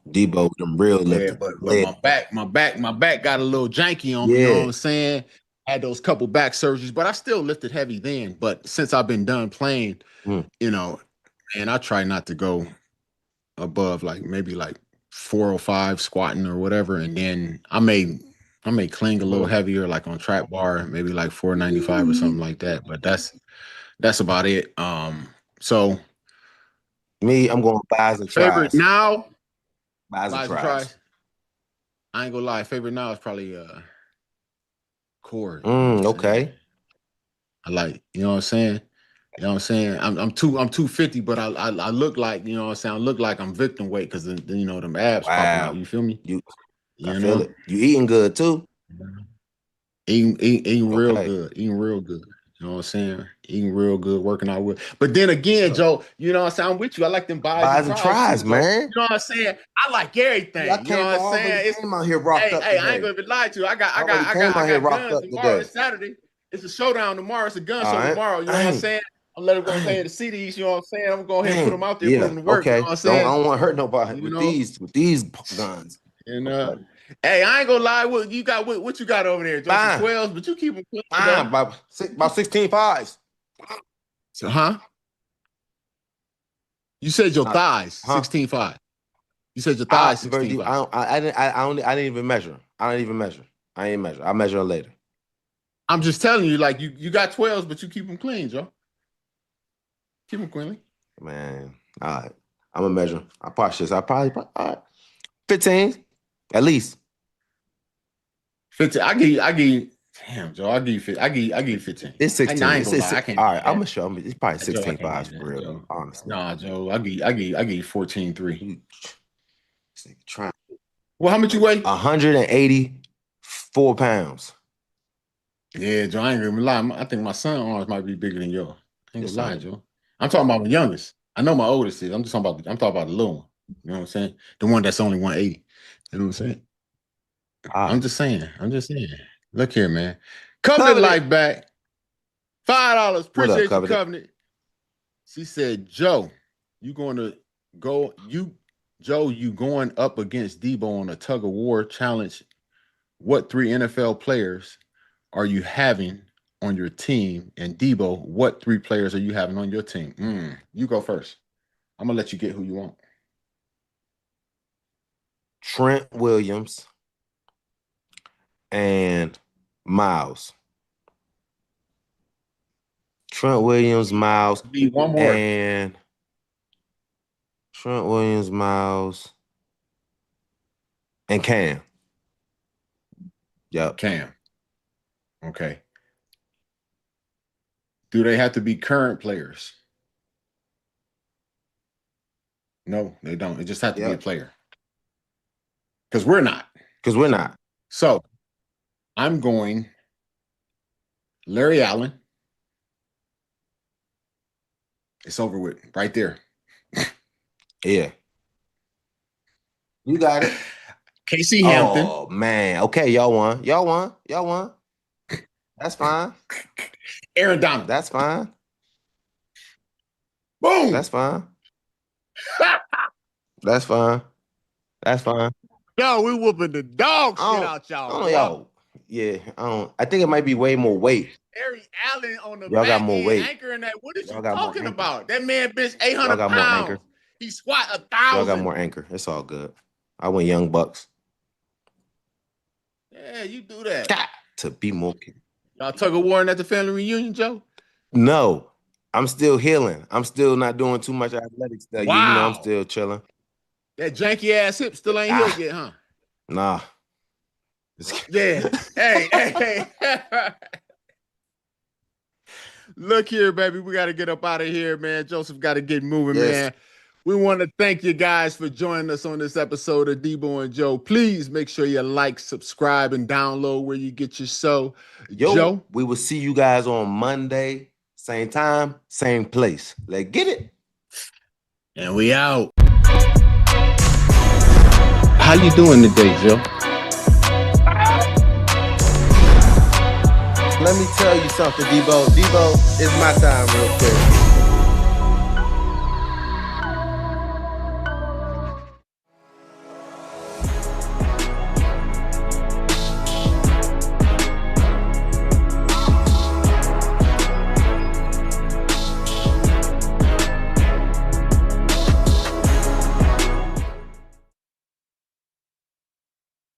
Deebo, them real lifters. But my back got a little janky on me, you know what I'm saying? Had those couple back surgeries, but I still lifted heavy then. But since I've been done playing, you know, and I try not to go above like maybe like 405 squatting or whatever. And then I may cling a little heavier, like on trap bar, maybe like 495 or something like that. But that's about it. So me, I'm going buys and favorite tries. now. Buys and tries. I ain't gonna lie. Favorite now is probably Corey. Okay. I like, you know what I'm saying? You know what I'm saying? I'm 250, but I look like, you know what I'm saying? I look like I'm victim weight because you know them abs popping out. You feel me? I feel it. You eating good too? Eating real good. Eating real good. You know what I'm saying? Eating real good, working out with. But then again, Joe, you know what I'm saying? I'm with you. I like them buys and tries, too, man. You know what I'm saying? I like everything. Yeah, you know what I'm saying? Came out here rocked up today. I ain't gonna be lie to you. I got guns tomorrow. It's Saturday. It's a showdown tomorrow. It's a gun show tomorrow. You know what I'm saying? I'm letting them go ahead and see these. You know what I'm saying? I'm gonna go ahead and put them out there, put them to work. You know what I'm saying? I don't want to hurt nobody with these guns. And hey, I ain't gonna lie. What you got over there? Just 12s, but you keep them clean. About 16.5s. So, you said your thighs 16.5. You said your thighs 16.5. I didn't even measure. I ain't measure. I'll measure later. I'm just telling you, like you got 12s, but you keep them clean, Joe. Keep them clean. Man, all right. I'm gonna measure. I probably all right. 15 at least. 15. I give you. Damn, Joe. I give you 15. It's 16. I ain't gonna lie. I can't. All right, I'm gonna show him. It's probably 16.5 for real. Joe. Honestly. Nah, Joe. I give you 14.3. Trying. Well, how much you weigh? 184 pounds. Yeah, Joe. I ain't gonna lie. I think my son's arms might be bigger than yours. I ain't gonna lie, Joe. I'm talking about my youngest. I know my oldest is. I'm talking about the little one. You know what I'm saying? The one that's only 180. You know what I'm saying? I'm just saying. Look here, man. Covenant Life back. $5. Appreciate you, Covenant. She said, Joe, you going up against Deebo on a tug of war challenge. What 3 NFL players are you having on your team? And Deebo, what 3 players are you having on your team? You go first. I'm gonna let you get who you want. Trent Williams and Miles. Trent Williams, Miles. Need one more. And Trent Williams, Miles, and Cam. Yep. Cam. Okay. Do they have to be current players? No, they don't. It just has to be a player. Because we're not. So I'm going Larry Allen. It's over with right there. Yeah. You got it. Casey Hampton. Oh, man. Okay, y'all won. That's fine. Aaron Donald. That's fine. Boom. That's fine. That's fine. Yo, we whooping the dog shit out y'all. Y'all. Yeah, I think it might be way more weight. Larry Allen on the y'all back got more end weight. anchoring that. What is you talking about? That man bench 800 pounds. More anchor. He squat 1,000. Y'all got more anchor. It's all good. I went Young Bucks. Yeah, you do that. Got to be more. Y'all tug of war at the family reunion, Joe? No, I'm still healing. I'm still not doing too much athletic stuff. Wow. You know, I'm still chilling. That janky ass hip still ain't healed yet, huh? Nah. Yeah. Hey. Look here, baby. We got to get up out of here, man. Joseph got to get moving, man. We want to thank you guys for joining us on this episode of Deebo and Joe. Please make sure you like, subscribe, and download where you get your show. Joe, we will see you guys on Monday, same time, same place. Let's get it. And we out. How you doing today, Joe? Let me tell you something, Deebo. Deebo, it's my time real quick.